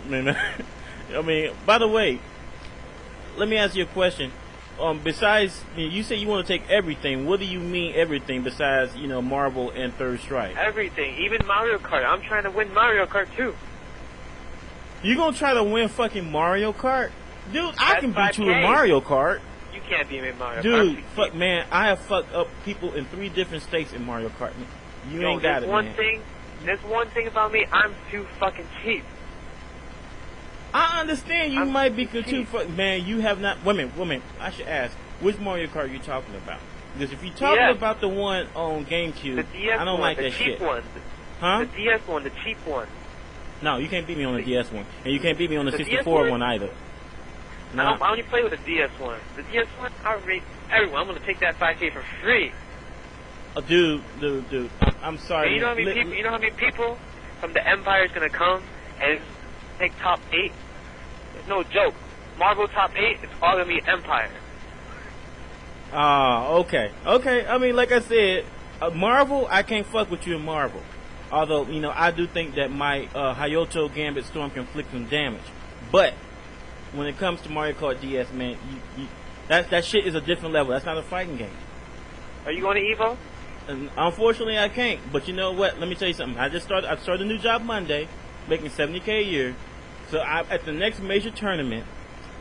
man. I mean, by the way, let me ask you a question. Besides, you say you want to take everything. What do you mean everything besides, Marvel and Third Strike? Everything, even Mario Kart. I'm trying to win Mario Kart too. You gonna try to win fucking Mario Kart? Dude, I can beat you in 5K. Mario Kart. You can't beat me in Mario Kart. Dude, fuck, man, I have fucked up people in 3 different states in Mario Kart. You ain't got it, man. There's one thing about me, I'm too fucking cheap. I understand you might be too man, you have not... Wait a minute, I should ask, which Mario Kart are you talking about? Because if you're talking about the one on GameCube, the DS I don't like that shit. One. Huh? The DS one, the cheap one. No, you can't beat me on the DS one. And you can't beat me on the 64 one either. No. I only play with the DS one. The DS one, I rate everyone. I'm going to take that 5K for free. Dude, I'm sorry. And you know how many people from the Empire is going to come and take top 8? It's no joke. Marvel top 8, it's all going to be Empire. Okay. I mean, like I said, Marvel, I can't fuck with you in Marvel. Although, I do think that my Hayoto Gambit Storm can inflict some damage. But when it comes to Mario Kart DS, man, that shit is a different level. That's not a fighting game. Are you going to Evo? And unfortunately, I can't. But you know what? Let me tell you something. I started a new job Monday, making $70K a year. So at the next major tournament,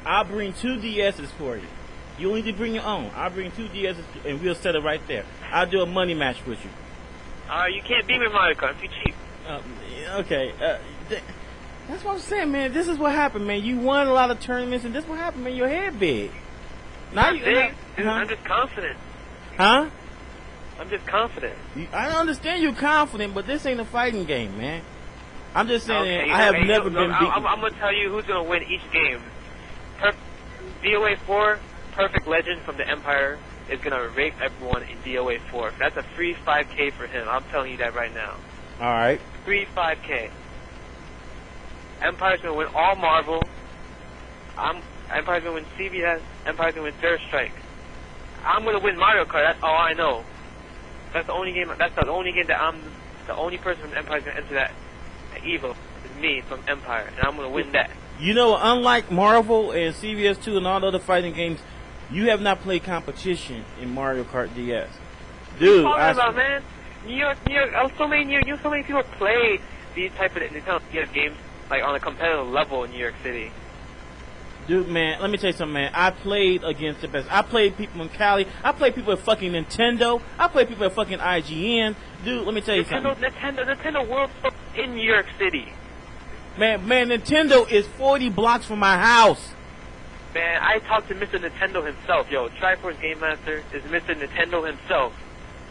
I'll bring 2 DSs for you. You only need to bring your own. I'll bring 2 DSs and we'll set it right there. I'll do a money match with you. You can't beat me in Mario Kart. I'm too cheap. Okay. That's what I'm saying, man. This is what happened, man. You won a lot of tournaments, and this is what happened, man. Your head big. I'm just confident. Huh? I'm just confident. I understand you're confident, but this ain't a fighting game, man. I'm just saying, okay, I have never been beaten. I'm going to tell you who's going to win each game. DOA 4, Perfect Legend from the Empire, is going to rape everyone in DOA 4. That's a free 5K for him. I'm telling you that right now. Alright. Free 5K. Empire's going to win all Marvel. Empire's going to win CBS. Empire's going to win Third Strike. I'm going to win Mario Kart. That's all I know. That's the only game that I'm the only person from Empire's going to enter that Evo is me from Empire, and I'm going to win that. Unlike Marvel and CBS 2 and all the other fighting games, you have not played competition in Mario Kart DS. Dude, what are you talking about, man? New York, so many people play these type of Nintendo DS games like on a competitive level in New York City. Dude, man, let me tell you something, man. I played against the best. I played people in Cali. I played people at fucking Nintendo. I played people at fucking IGN. Dude, let me tell you something. Nintendo World Cup in New York City. Man, Nintendo is 40 blocks from my house. Man, I talked to Mr. Nintendo himself. Yo, Triforce Game Master is Mr. Nintendo himself.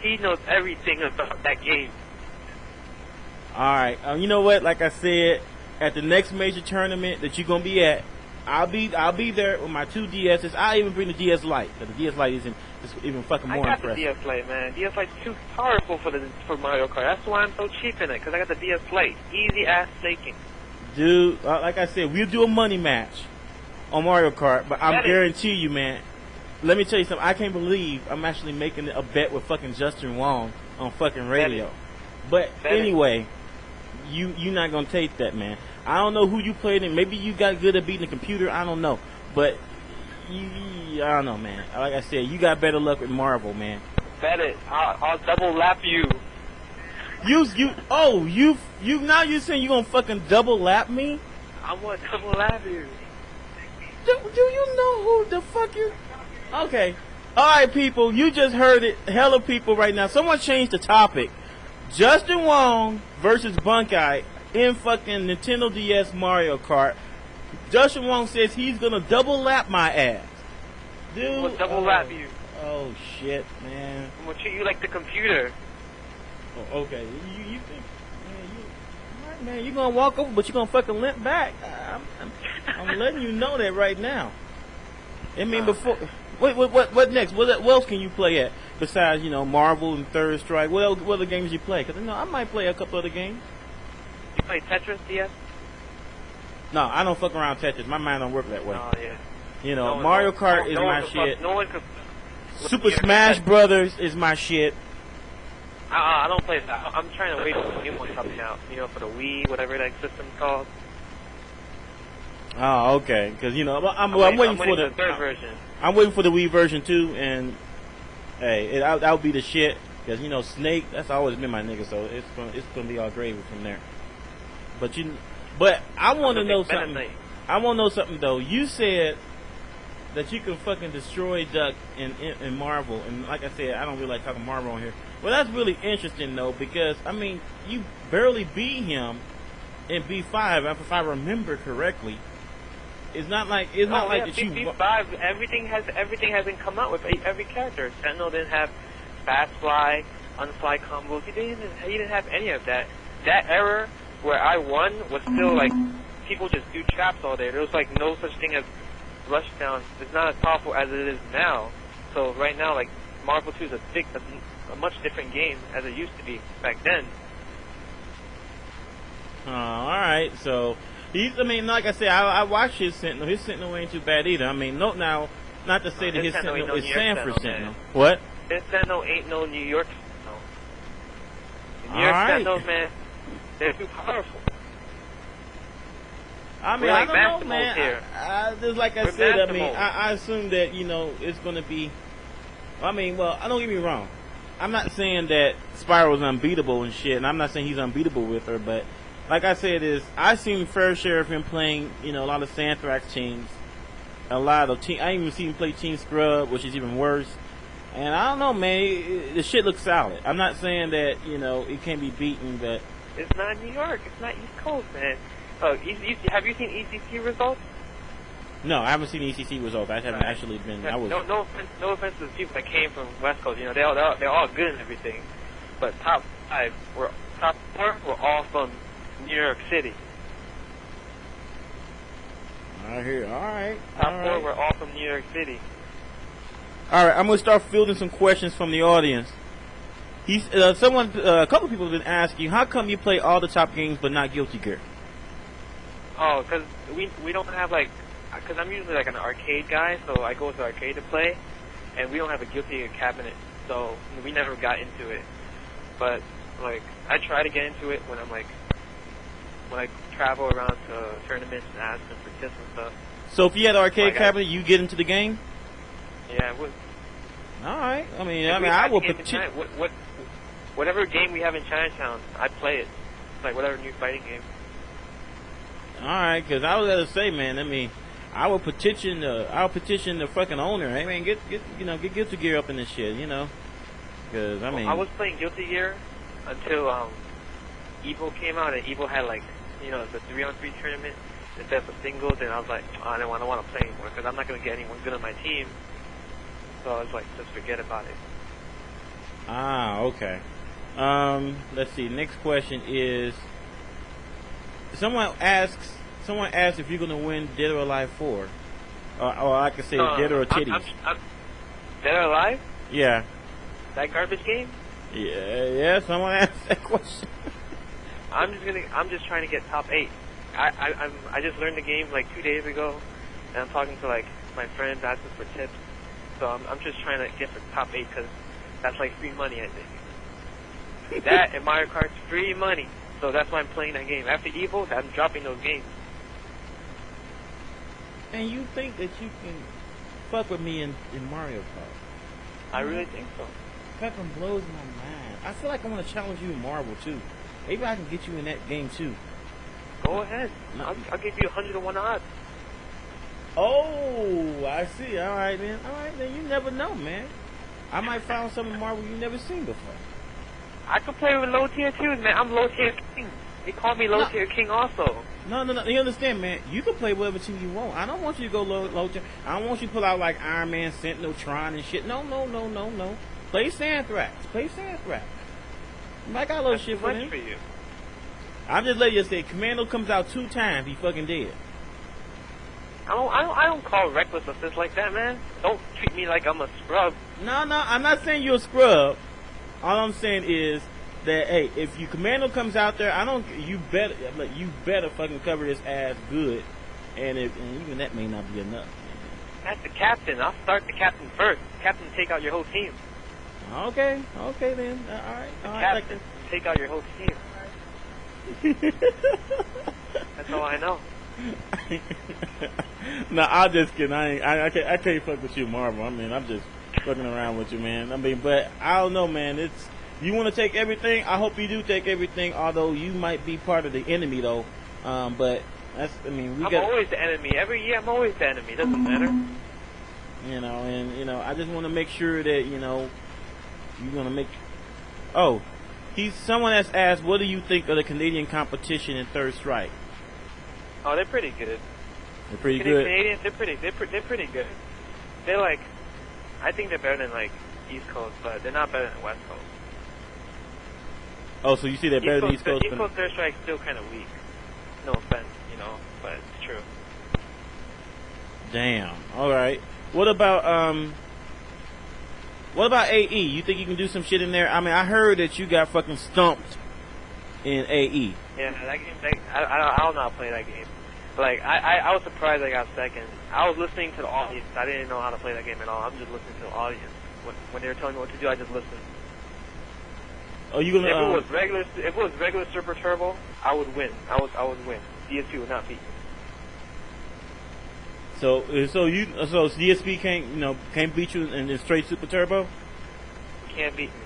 He knows everything about that game. Alright, you know what? Like I said, at the next major tournament that you're gonna be at, I'll be there with my 2 DSs. I'll even bring the DS Lite, because the DS Lite is even fucking more impressive. I got the DS Lite, man. DS Lite's too powerful for Mario Kart. That's why I'm so cheap in it, because I got the DS Lite. Easy ass staking. Dude, like I said, we'll do a money match on Mario Kart, but I guarantee you, man, let me tell you something. I can't believe I'm actually making a bet with fucking Justin Wong on fucking radio. But anyway, you're not gonna take that, man. I don't know who you played in. Maybe you got good at beating the computer. I don't know. But I don't know, man. Like I said, you got better luck with Marvel, man. Bet it. I'll double lap you. Now you're saying you gonna fucking double lap me? I'm gonna double lap you. Do you know who the fuck you? Okay. Alright, people, you just heard it. Hella people right now. Someone changed the topic. Justin Wong versus Bunkai in fucking Nintendo DS Mario Kart. Justin Wong says he's gonna double lap my ass. Dude. I'm gonna double lap you. Oh shit, man. I'm gonna treat you like the computer. Oh, okay. You think, man, you're gonna walk over, but you're gonna fucking limp back. I'm letting you know that right now. I mean, before. What next? What else can you play at besides Marvel and Third Strike? What other games you play? Because I might play a couple other games. You play Tetris DS? No, I don't fuck around Tetris. My mind don't work that way. Oh yeah. Mario Kart is my shit. No one could. Super Smash Brothers is my shit. I don't play that. I'm trying to wait for the new one coming out. For the Wii, whatever that system's called. Oh, okay. Because I'm waiting for waiting the for the third version. I'm waiting for the Wii version too, and hey, that would be the shit. Because Snake, that's always been my nigga, so it's gonna be all gravy from there. But I want to know something. I want to know something though. You said that you can fucking destroy Duck in Marvel, and like I said, I don't really like talking Marvel on here. Well, that's really interesting though, because I mean, you barely beat him in B5, if I remember correctly. It's not like that you. B5, everything hasn't come out with every character. Sentinel didn't have fast fly, unfly combos. He didn't have any of that. That era where I won was still like people just do traps all day. There was like no such thing as rushdown. It's not as powerful as it is now. So right now, like Marvel 2 is a much different game as it used to be back then. All right, so like I said, I watched his Sentinel. His Sentinel ain't too bad either. I mean, not to say that his Sentinel is Sanford Sentinel. What? His Sentinel ain't no New York Sentinel. The New York Sentinels, man, they're too powerful. I mean, I don't know, man. Just like I said, I mean, I assume that it's going to be. I mean, well, don't get me wrong. I'm not saying that Spyro's unbeatable and shit, and I'm not saying he's unbeatable with her, but like I said, I seen fair share of him playing, a lot of Santhrax teams, a lot of team. I even seen him play Team Scrub, which is even worse. And I don't know, man. The shit looks solid. I'm not saying that it can't be beaten, but it's not New York. It's not East Coast, man. Have you seen ECC results? No, I haven't seen ECC results. I haven't actually been. No offense to the people that came from West Coast. They're all good and everything, but top four were all from New York City. I hear. All right. Top four were all from New York City. All right, I'm gonna start fielding some questions from the audience. A couple people have been asking, how come you play all the top games but not Guilty Gear? Oh, because we don't have because I'm usually like an arcade guy, so I go to the arcade to play, and we don't have a Guilty Gear cabinet, so we never got into it. But I try to get into it when I travel around to tournaments and ask them for tips and stuff. So if you had an arcade cabinet, you get into the game? Yeah, I would. All right. I will. Whatever game we have in Chinatown, I play it. Like whatever new fighting game. All right, because I was gonna say, man. I will petition the fucking owner. Hey, man, get Guilty Gear up in this shit, Because I was playing Guilty Gear until Evo came out, and Evo had the 3-on-3 tournament instead of singles, and I was like, I don't want to play anymore because I'm not gonna get anyone good on my team. So I was like, just forget about it. Ah, okay. Let's see. Next question is, someone asks if you're gonna win Dead or Alive 4, or I could say Dead or Titties. Dead or Alive? Yeah. That garbage game? Yeah. Someone asked that question. I'm just trying to get top 8. I just learned the game 2 days ago, and I'm talking to my friends asking for tips. So I'm just trying to get for top 8 because that's free money, I think. That and Mario Kart's free money. So that's why I'm playing that game. After Evo, I'm dropping those games. And you think that you can fuck with me in Mario Kart? I really think so. Fucking blows my mind. I feel like I want to challenge you in Marvel too. Maybe I can get you in that game too. Go ahead. I'll give you 101 odds. Oh, I see. All right, then. You never know, man. I might find something in Marvel you've never seen before. I can play with low tier twos, man. I'm low tier king. They call me low tier king also. No. You understand, man? You can play whatever team you want. I don't want you to go low tier. I don't want you to pull out Iron Man, Sentinel, Tron, and shit. No. Play Santhrax. I got a little shit for him. For you. I'm just letting you say, Commando comes out 2 times, he fucking dead. I don't call reckless assist like that, man. Don't treat me like I'm a scrub. No, I'm not saying you're a scrub. All I'm saying is that, hey, if your Commando comes out there, you better fucking cover his ass good. And even that may not be enough. That's the captain. I'll start the captain first. Captain, take out your whole team. Okay then. All right. Captain, take out your whole team. That's all I know. No, I'm just kidding. I can't fuck with you, Marvel. I mean, I'm just fucking around with you, man. I mean, but I don't know, man. It's you want to take everything. I hope you do take everything. Although you might be part of the enemy, though. But that's. I mean, I'm always the enemy. Every year, I'm always the enemy. Doesn't matter. You know, and you know, I just want to make sure that you know you're gonna make. Oh, someone has asked, what do you think of the Canadian competition in Third Strike? Oh, they're pretty good. They're pretty good. Canadians, they're pretty good. They're like, I think they're better than like East Coast, but they're not better than West Coast. Oh, so you see they're better than East Coast? East Coast Third Strike's still kind of weak. No offense, you know, but it's true. Damn. All right. What about AE? You think you can do some shit in there? I mean, I heard that you got fucking stumped in AE. Yeah, that game. I don't know how to play that game. Like I was surprised I got second. I was listening to the audience. I didn't know how to play that game at all. I'm just listening to the audience. When they were telling me what to do, I just listened. Oh, you gonna? If it was regular Super Turbo, I would win. I would win. DSP would not beat me. So DSP can't beat you in straight Super Turbo? He can't beat me.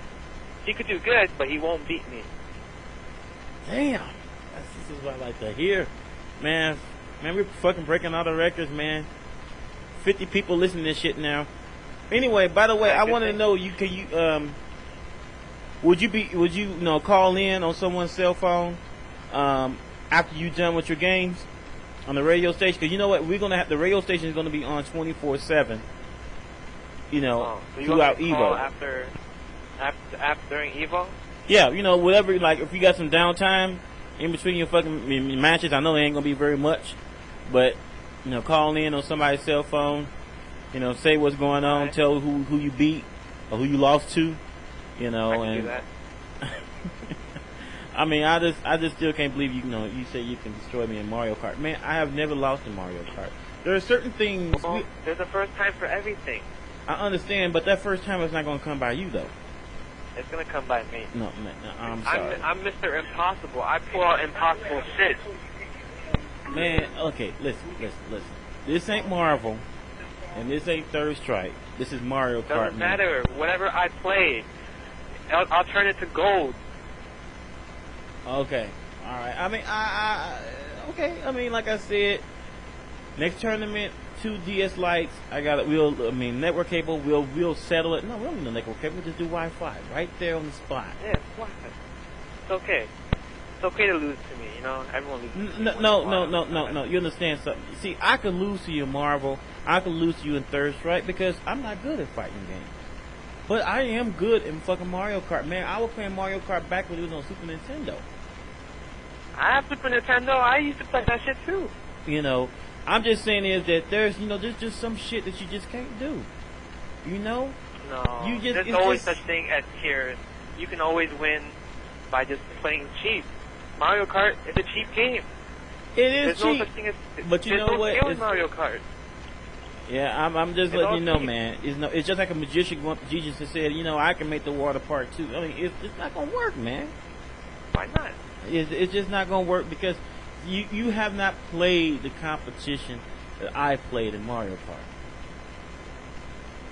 He could do good, but he won't beat me. Damn. This is what I like to hear. Man, we're fucking breaking all the records, man. 50 people listening to this shit now. Anyway, by the way, I want to know would you call in on someone's cell phone after you done with your games on the radio station? Because you know what, the radio station is gonna be on 24/7. You know, so you throughout want me to call Evo. after during Evo? Yeah, you know, whatever. Like if you got some downtime in between your fucking matches, I know it ain't gonna be very much, but you know, call in on somebody's cell phone. You know, say what's going on, right. Tell who you beat or who you lost to. You know, I can do that. I mean, I just still can't believe you say you can destroy me in Mario Kart. Man, I have never lost in Mario Kart. There are certain things. Well, there's a first time for everything. I understand, but that first time is not going to come by you, though. It's going to come by me. No, I'm sorry. I'm Mr. Impossible. I pull out impossible shit. Man, okay, listen. This ain't Marvel, and this ain't Third Strike. This is Mario Kart. Doesn't matter. Whatever I play, I'll turn it to gold. Okay, all right. I mean, okay. I mean, like I said, next tournament, 2 DS lights. Network cable. We'll settle it. No, we don't need no network cable. We'll just do Wi-Fi right there on the spot. Yeah, Wi-Fi. It's okay. It's okay to lose to me. You know, everyone loses. No. You understand something? See, I could lose to you in Marvel. I could lose to you in Third Strike because I'm not good at fighting games. But I am good in fucking Mario Kart. Man, I was playing Mario Kart back when it was on Super Nintendo. I have Super Nintendo. I used to play that shit too. You know, I'm just saying is that there's just some shit that you just can't do. You know? No. There's always such thing as tiers. You can always win by just playing cheap. Mario Kart is a cheap game. It is There's cheap. No such thing as, but you know what? Skill in Mario Kart. Yeah, I'm just letting you know, man. It's just like a magician going up to Jesus and said, I can make the water part too. I mean, it's not gonna work, man. Why not? It's just not gonna work because you have not played the competition that I played in Mario Kart.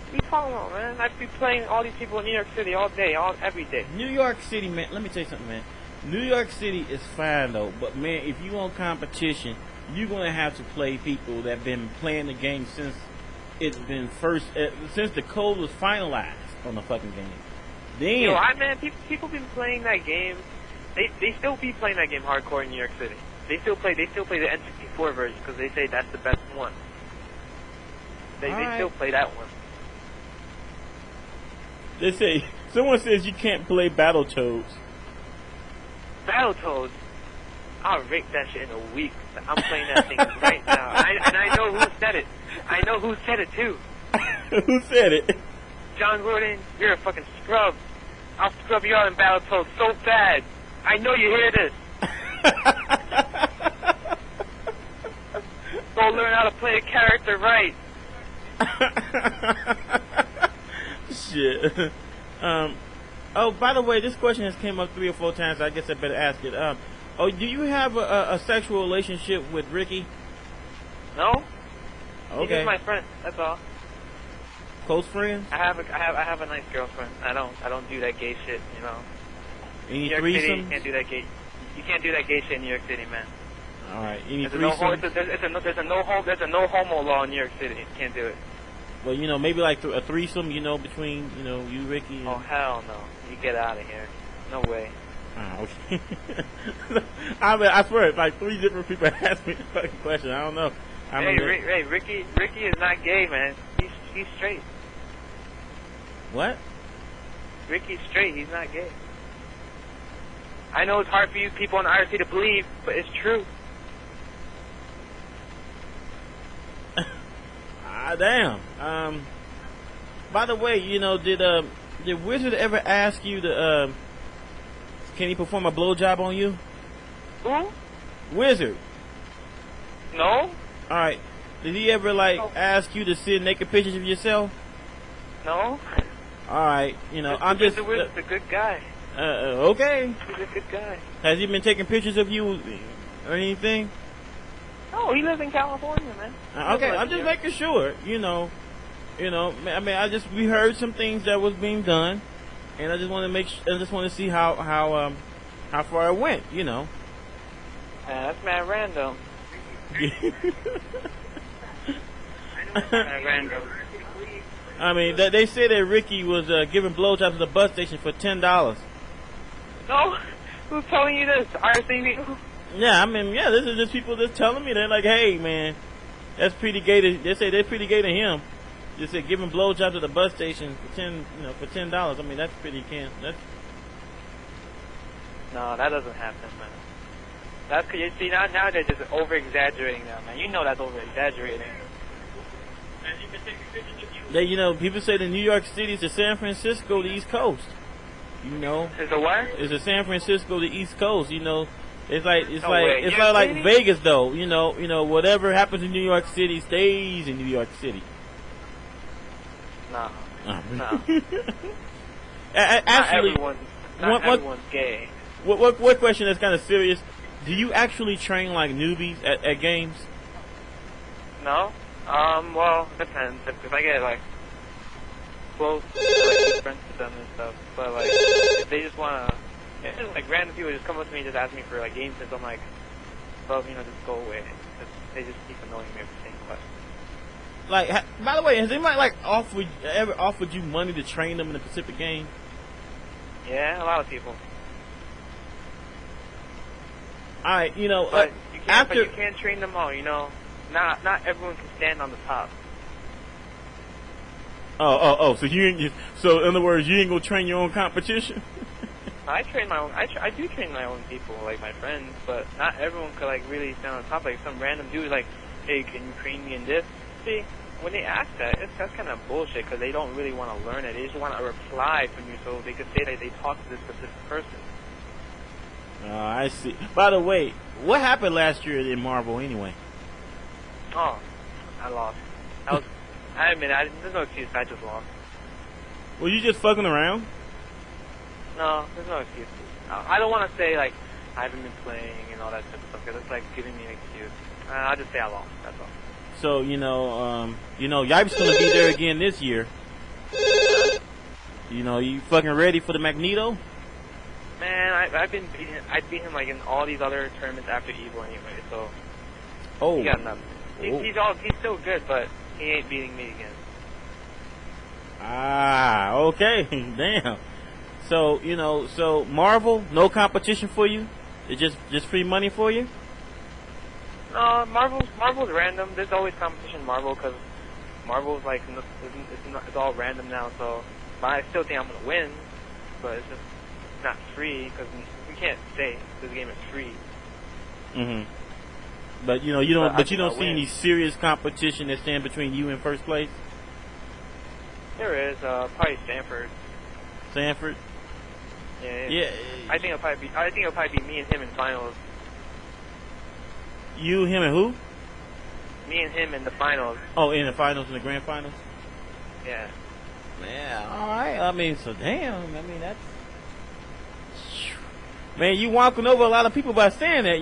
What are you talking about, man? I'd be playing all these people in New York City all day, every day. New York City, man. Let me tell you something, man. New York City is fine though, but man, if you want competition, you're gonna have to play people that have been playing the game since it's been since the code was finalized on the fucking game. Then, people been playing that game. They still be playing that game hardcore in New York City. They still play the N64 version because they say that's the best one. They still play that one. They say someone says you can't play Battletoads. Battletoads? I'll rape that shit in a week. I'm playing that thing right now. And I know who said it. I know who said it too. Who said it? John Gordon, you're a fucking scrub. I'll scrub you out in Battletoads so bad. I know you hear this. Go learn how to play a character right. Shit. Oh, by the way, this question has came up 3 or 4 times. I guess I better ask it. Do you have a sexual relationship with Ricky? No. He's Okay. just my friend. That's all. Close friends? I have a nice girlfriend. I don't do that gay shit. You know. Any New York City, you threesomes? can't do that gay. You can't do that gay shit in New York City, man. All right. Any There's a no threesomes? there's a no homo law in New York City. You can't do it. Well, you know, maybe like a threesome, you know, between, you know, you, Ricky, and... Oh hell no! You get out of here. No way. Oh, okay. I mean, I swear, like 3 different people asked me the fucking question. I don't know. Hey, Ricky is not gay, man. He's straight. What? Ricky's straight. He's not gay. I know it's hard for you people in IRC to believe, but it's true. Damn. By the way, you know, did Wizard ever ask you to, can he perform a blowjob on you? Who? Wizard. No. Alright. Did he ever, like, No. ask you to send naked pictures of yourself? No. Alright, you know, I'm just... Mr. Wizard's a good guy. Okay. He's a good guy. Has he been taking pictures of you or anything? No, he lives in California, man. Okay, I'm just making sure, you know, I mean, we heard some things that was being done, and I just want to see how far it went, you know. That's mad random. Mad random. I mean, they say that Ricky was giving blowjobs at the bus station for $10. No, who's telling you this? RC people? Yeah, I mean, yeah, this is just people just telling me. They're like, hey, man, that's pretty gay. They say they're pretty gay to him. Just said giving blowjobs at the bus station for $10. I mean, that's pretty That's No, that doesn't happen, man. That's cause you see now they're just over exaggerating now, man. You know that's over exaggerating. they, you know, people say that New York City is the San Francisco, the East Coast. You know, Is the what? it's the San Francisco, the East Coast. You know, it's No way. it's New York like City? Vegas, though. You know, whatever happens in New York City stays in New York City. No. Oh. No. Actually, not everyone's gay. what question that's kind of serious? Do you actually train like newbies at games? No. Well, depends. If I get like close, like friends with them and stuff, but like if they just wanna, it's just like random people just come up to me and just ask me for like game tips, I'm like, well, just go away. They just keep annoying me with the same question. Like, by the way, has anybody like ever offered you money to train them in the Pacific game? Yeah, a lot of people. All right, you know, But after you can't train them all. Not everyone can stand on the top. so in other words, you ain't gonna train your own competition? I train my own. I do train my own people, like my friends, but not everyone could like really stand on top. Like some random dude, like, hey, can you train me in this? See, when they ask that, that's kind of bullshit because they don't really want to learn it. They just want a reply from you so they could say that they talked to this specific person. I see. By the way, what happened last year in Marvel anyway? Oh, I lost. I admit, there's no excuse. I just lost. Were you just fucking around? No, there's no excuse. I don't want to say like I haven't been playing and all that type of stuff because it's like giving me an excuse. I'll just say I lost. That's all. So Yipe's gonna be there again this year. You fucking ready for the Magneto? Man, I beat him like in all these other tournaments after Evo anyway. So Oh, he got nothing. He's still good, but he ain't beating me again. Okay, damn. So Marvel, no competition for you? It's just free money for you? No, Marvel's random. There's always competition in Marvel because Marvel's like it's all random now. So, but I still think I'm gonna win, but it's just not free because we can't say this game is free. Mm-hmm. But you don't see win. any serious competition that stand between you and first place. There is probably Stanford. Sanford. Yeah. I think it'll probably be me and him in finals. You, him, and who? Me and him in the finals. Oh, in the finals, in the grand finals. Yeah. Yeah. All right. I mean, so damn. I mean, that's. Man, you walking over a lot of people by saying that,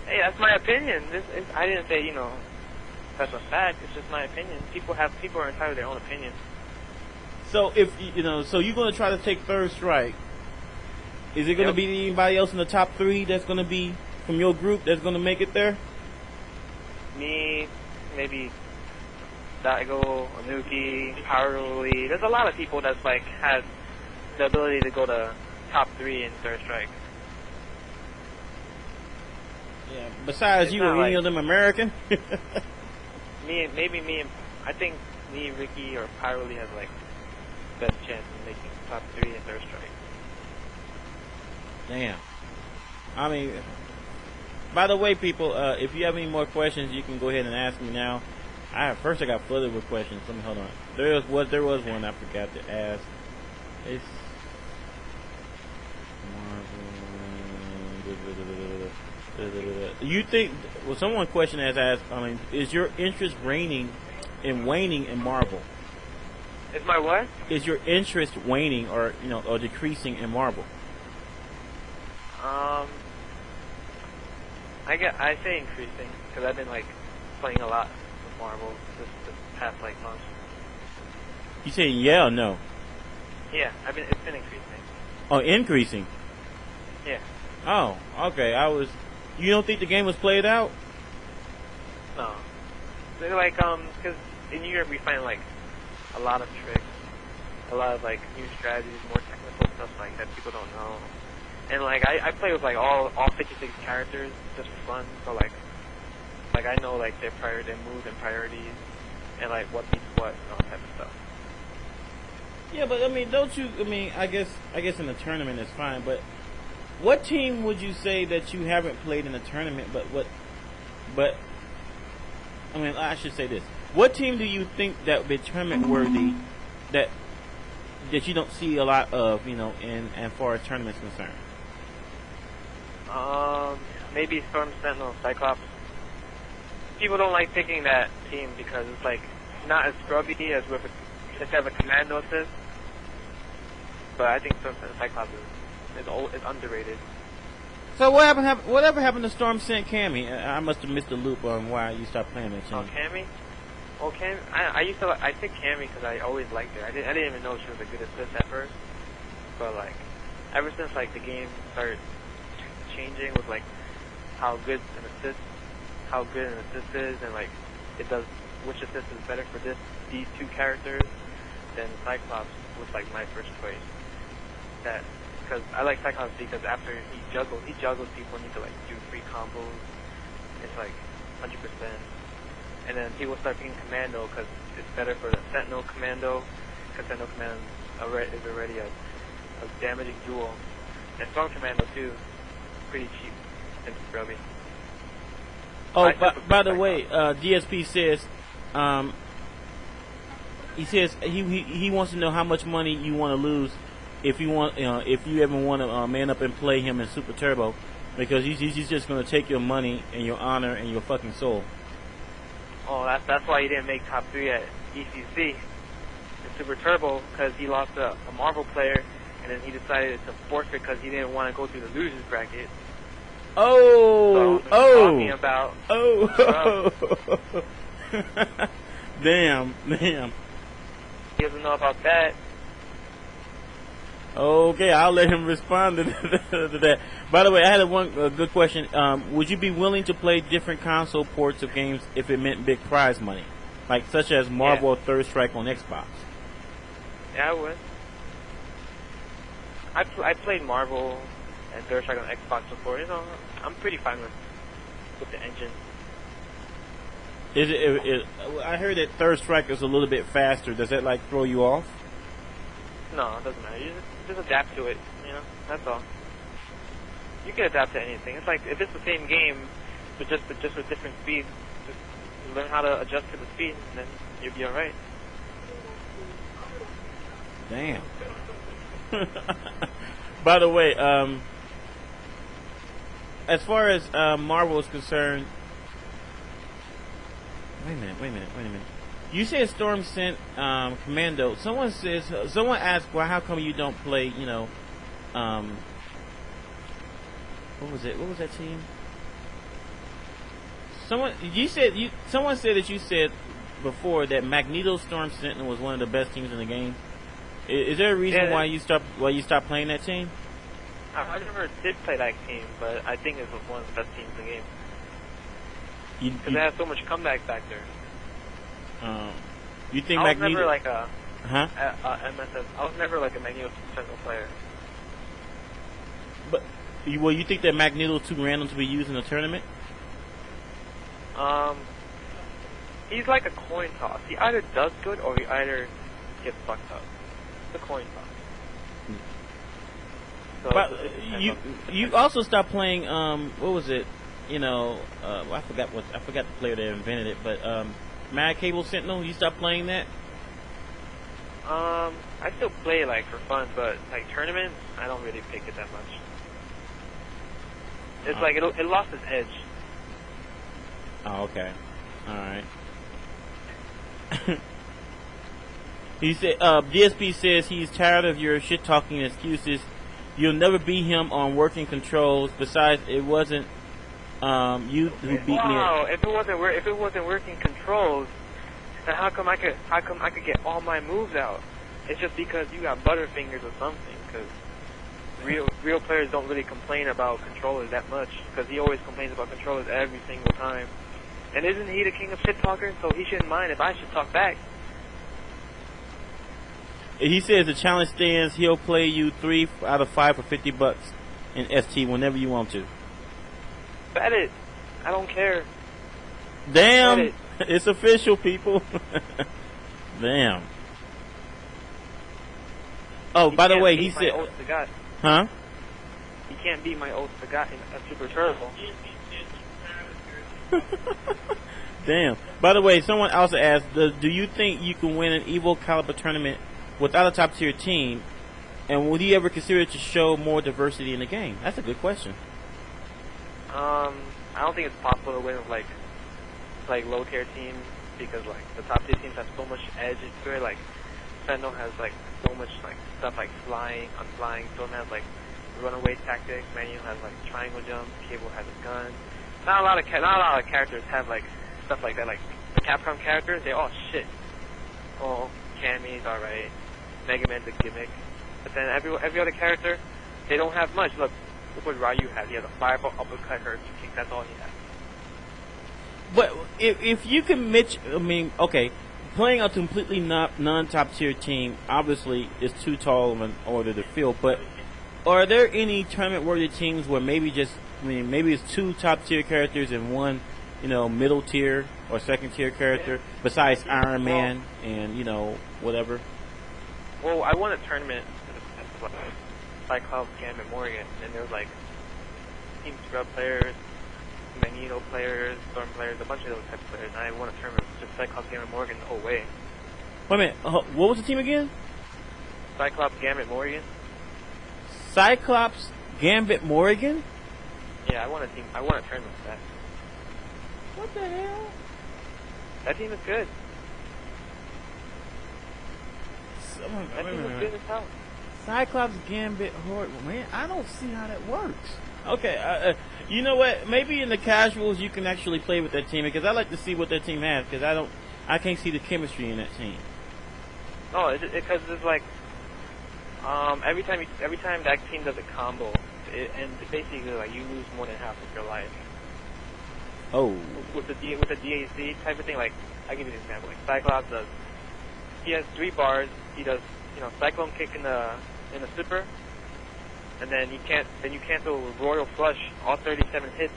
Hey, that's my opinion. I didn't say, that's a fact. It's just my opinion. People are entitled to their own opinion. So if so you're gonna try to take third strike. Is it gonna Yep. be anybody else in the top 3 that's gonna be from your group that's gonna make it there? Me, maybe Daigo, Anuki, Haruli. There's a lot of people that's like has the ability to go to top 3 in third strike. Yeah. Besides It's you, not are any like- of them American? I think me, Ricky, or Haruli has like best chance of making top 3 in third strike. Damn. I mean, by the way, people, if you have any more questions, you can go ahead and ask me now. I got flooded with questions. Let me hold on. There was one I forgot to ask. It's you think? Well, someone question has asked. I mean, is your interest waning in Marvel? Is my what? Is your interest waning or decreasing in Marvel? I say increasing because I've been like playing a lot with Marvel this past like month. You saying yeah or no? Yeah, it's been increasing. Oh, increasing. Yeah. Oh, okay. You don't think the game was played out? No. They're like because in Europe we find like a lot of tricks, a lot of like new strategies, more technical stuff like that people don't know. And like I play with like all 56 characters just for fun. So like I know like their moves and priorities, and like what beats what and all that type of stuff. Yeah, but I mean, don't you? I mean, I guess in the tournament it's fine. But what team would you say that you haven't played in the tournament? But I mean, I should say this. What team do you think that would be tournament worthy that you don't see a lot of, in as far as tournaments concerned? Maybe Storm Sentinel, Cyclops. People don't like picking that team because it's like not as scrubby as if they have a commando assist. But I think Storm Sentinel, Cyclops is underrated. So whatever happened to Storm Sent Cammy? I must have missed the loop on why you stopped playing that team. Oh, Cammy? Well, Cammy, I picked Cammy because I always liked her. I didn't even know she was a good assist at first. But like, ever since like the game started changing with like how good an assist is, and like it does which assist is better for these two characters, then Cyclops was like my first choice. Because I like Cyclops because after he juggles people and he can like do free combos. It's like 100%. And then people start picking Commando because it's better for the Sentinel Commando, because Sentinel Commando is already a damaging duel. And Storm Commando too, pretty cheap and scrubby. Oh, by the way, DSP says, he says he wants to know how much money you want to lose if you ever want to man up and play him in Super Turbo, because he's just going to take your money and your honor and your fucking soul. Oh, that's why he didn't make top 3 at ECC in Super Turbo, because he lost a Marvel player, and then he decided to forfeit because he didn't want to go through the losers bracket. Oh, so, oh, talking about, damn. He doesn't know about that. Okay, I'll let him respond to that. By the way, I had one good question. Would you be willing to play different console ports of games if it meant big prize money, like such as Marvel or Third Strike on Xbox? Yeah, I would. I played Marvel and Third Strike on Xbox before. I'm pretty fine with the engine. Is it? I heard that Third Strike is a little bit faster. Does that like throw you off? No, it doesn't matter. You just adapt to it. That's all. You can adapt to anything. It's like if it's the same game, but just with different speeds, just learn how to adjust to the speed, and then you'll be all right. Damn. By the way, as far as Marvel is concerned, wait a minute. You said Storm sent Commando. Someone asked, well, how come you don't play? What was it? What was that team? Someone said that you said before that Magneto Storm Sentinel was one of the best teams in the game. Is there a reason why you stopped playing that team? I never did play that team, but I think it was one of the best teams in the game. Because they have so much comeback back there. You think I was Magneto? never like a MSS. I was never like a Magneto Sentinel player. But you think that Magneto is too random to be used in a tournament? He's like a coin toss. He either does good or he either gets fucked up. It's a coin toss. So but you also stopped playing. What was it? I forgot the player that invented it. But Mad Cable Sentinel. You stopped playing that? I still play like for fun, but like tournaments, I don't really pick it that much. It's like it lost its edge. Oh, okay. All right. He said, DSP says he's tired of your shit talking excuses. You'll never beat him on working controls. Besides, it wasn't you who beat me. Wow! If it wasn't working controls, then how come I could get all my moves out? It's just because you got butterfingers or something. Because real players don't really complain about controllers that much. Because he always complains about controllers every single time. And isn't he the king of shit talkers? So he shouldn't mind if I should talk back. He says the challenge stands. He'll play you 3 out of 5 for $50 in ST whenever you want to. Bet it. I don't care. Damn. Bet it. It's official, people. Damn. Oh, by the way, he said... Huh? He can't beat my old Sagat in a Super Turbo. Damn. By the way, someone also asked, do you think you can win an Evo caliber tournament without a top tier team? And would you ever consider to show more diversity in the game? That's a good question. I don't think it's possible to win with like low tier teams because like the top tier teams have so much edge to it. Like Sentinel has like so much like stuff like flying, unflying. Storm has like runaway tactics. Manuel has like triangle jump. Cable has a gun. Not a lot of characters have like stuff like that. Like the Capcom characters, they're all shit. Oh, Cammy's alright. Mega Man's a gimmick. But then every other character, they don't have much. Look what Ryu has. He has a fireball, uppercut, hurt, kick. That's all he has. But if you can okay, playing a completely non-top tier team obviously is too tall of an order to fill. But are there any tournament-worthy teams where maybe it's 2 top tier characters and 1, middle tier or second tier character besides Iron Man and whatever? Well, I won a tournament with Cyclops, Gambit, Morgan, and there was like Team Scrub players, Magneto players, Storm players, a bunch of those types of players. And I won a tournament with just Cyclops, Gambit, Morgan the whole way. Wait a minute, what was the team again? Cyclops, Gambit, Morgan. Cyclops, Gambit, Morgan? Yeah, I won a tournament with that. What the hell? That team is good. That team is good as hell. Cyclops, Gambit, Horde. Man, I don't see how that works. Okay, you know what? Maybe in the casuals you can actually play with that team because I like to see what that team has because I can't see the chemistry in that team. No, because it's like every time that team does a combo, and basically like you lose more than half of your life. Oh. With the DAC type of thing, like I give you an example. Like Cyclops does, he has 3 bars. He does Cyclone kick in the super, and then you cancel Royal Flush all 37 hits,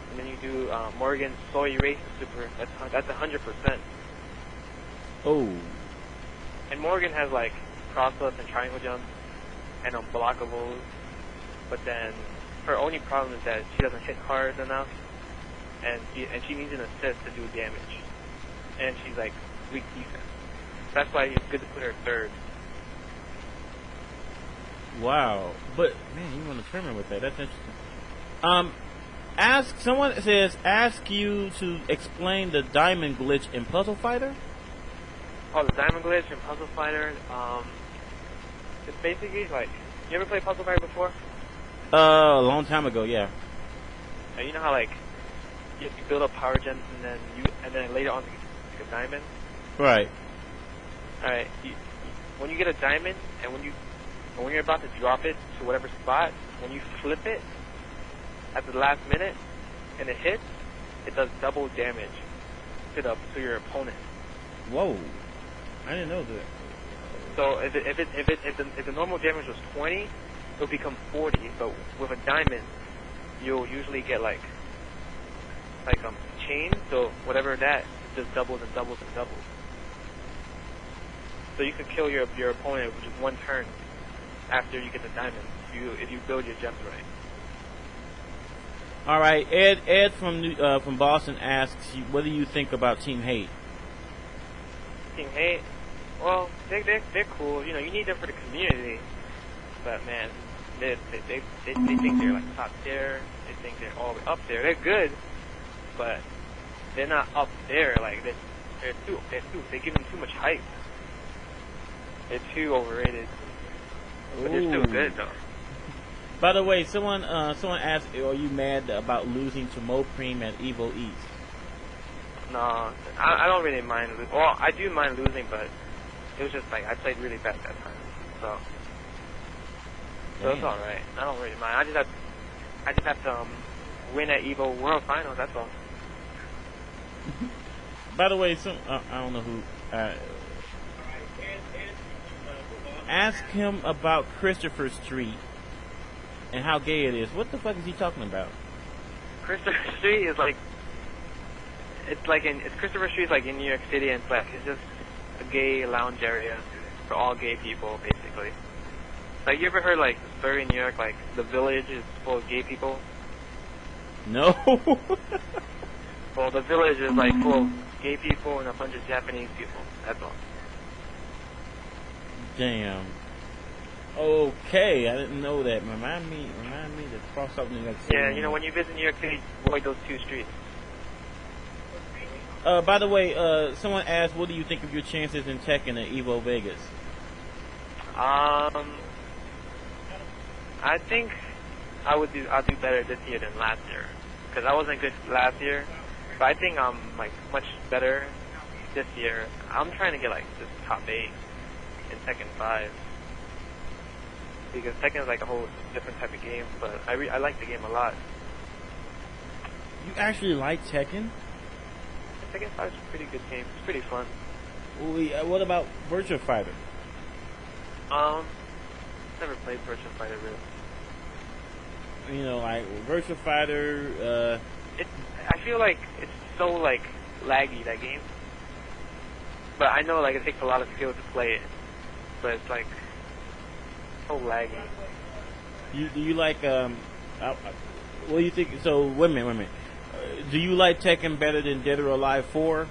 and then you do Morgan's Soy Erase super. That's 100%. Oh. And Morgan has like cross-ups and triangle jumps and unblockables, but then her only problem is that she doesn't hit hard enough, and she needs an assist to do damage, and she's like weak defense. That's why it's good to put her third. Wow, but man, you want to tournament with that? That's interesting. Someone says, ask you to explain the diamond glitch in Puzzle Fighter. Oh, the diamond glitch in Puzzle Fighter. It's basically like, you ever played Puzzle Fighter before? A long time ago, yeah. You know how like you build up power gems, and then later on you get a diamond. Right. All right. When you get a diamond, and when you're about to drop it to whatever spot, when you flip it at the last minute and it hits, it does double damage to your opponent. Whoa. I didn't know that. So if the normal damage was 20, it'll become 40. But with a diamond, you'll usually get like chain. So whatever that just doubles and doubles and doubles. So you can kill your opponent with just one turn after you get the diamond if you build your gems right. All right, Ed from Boston asks you, what do you think about Team Hate? Team Hate, well, they're cool. You know, you need them for the community. But man, they think they're like top tier. They think they're all the way up there. They're good, but they're not up there. Like they give them too much hype. They're too overrated. But they're still good though. By the way, someone asked, are you mad about losing to Mopreme at Evo East? No, I don't really mind. Well, I do mind losing, but it was just like I played really bad that time, so it's all right. I don't really mind. I just have to win at Evo World Finals. That's all. By the way, I don't know who. Ask him about Christopher Street and how gay it is. What the fuck is he talking about? Christopher Street is like, it's Christopher Street is like in New York City, and it's just a gay lounge area for all gay people, basically. Like, you ever heard like the story in New York, like the Village is full of gay people? No. Well, the Village is like full of gay people and a bunch of Japanese people. That's all. Damn. Okay, I didn't know that. Remind me to cross out New York City. Yeah, you know, when you visit New York City, avoid those two streets. By the way, someone asked, what do you think of your chances in Tekken at Evo Vegas? I think I'll do better this year than last year, because I wasn't good last year. But I think I'm like much better this year. I'm trying to get like just top 8 in Tekken 5. Because Tekken is like a whole different type of game, but I like the game a lot. You actually like Tekken? Tekken 5 is a pretty good game. It's pretty fun. What about Virtua Fighter? Never played Virtua Fighter really. You know, like Virtua Fighter. I feel like it's so like laggy, that game. But I know like it takes a lot of skill to play it. But it's like so laggy. Do you like what do you think? So wait a minute. Do you like Tekken better than Dead or Alive 4?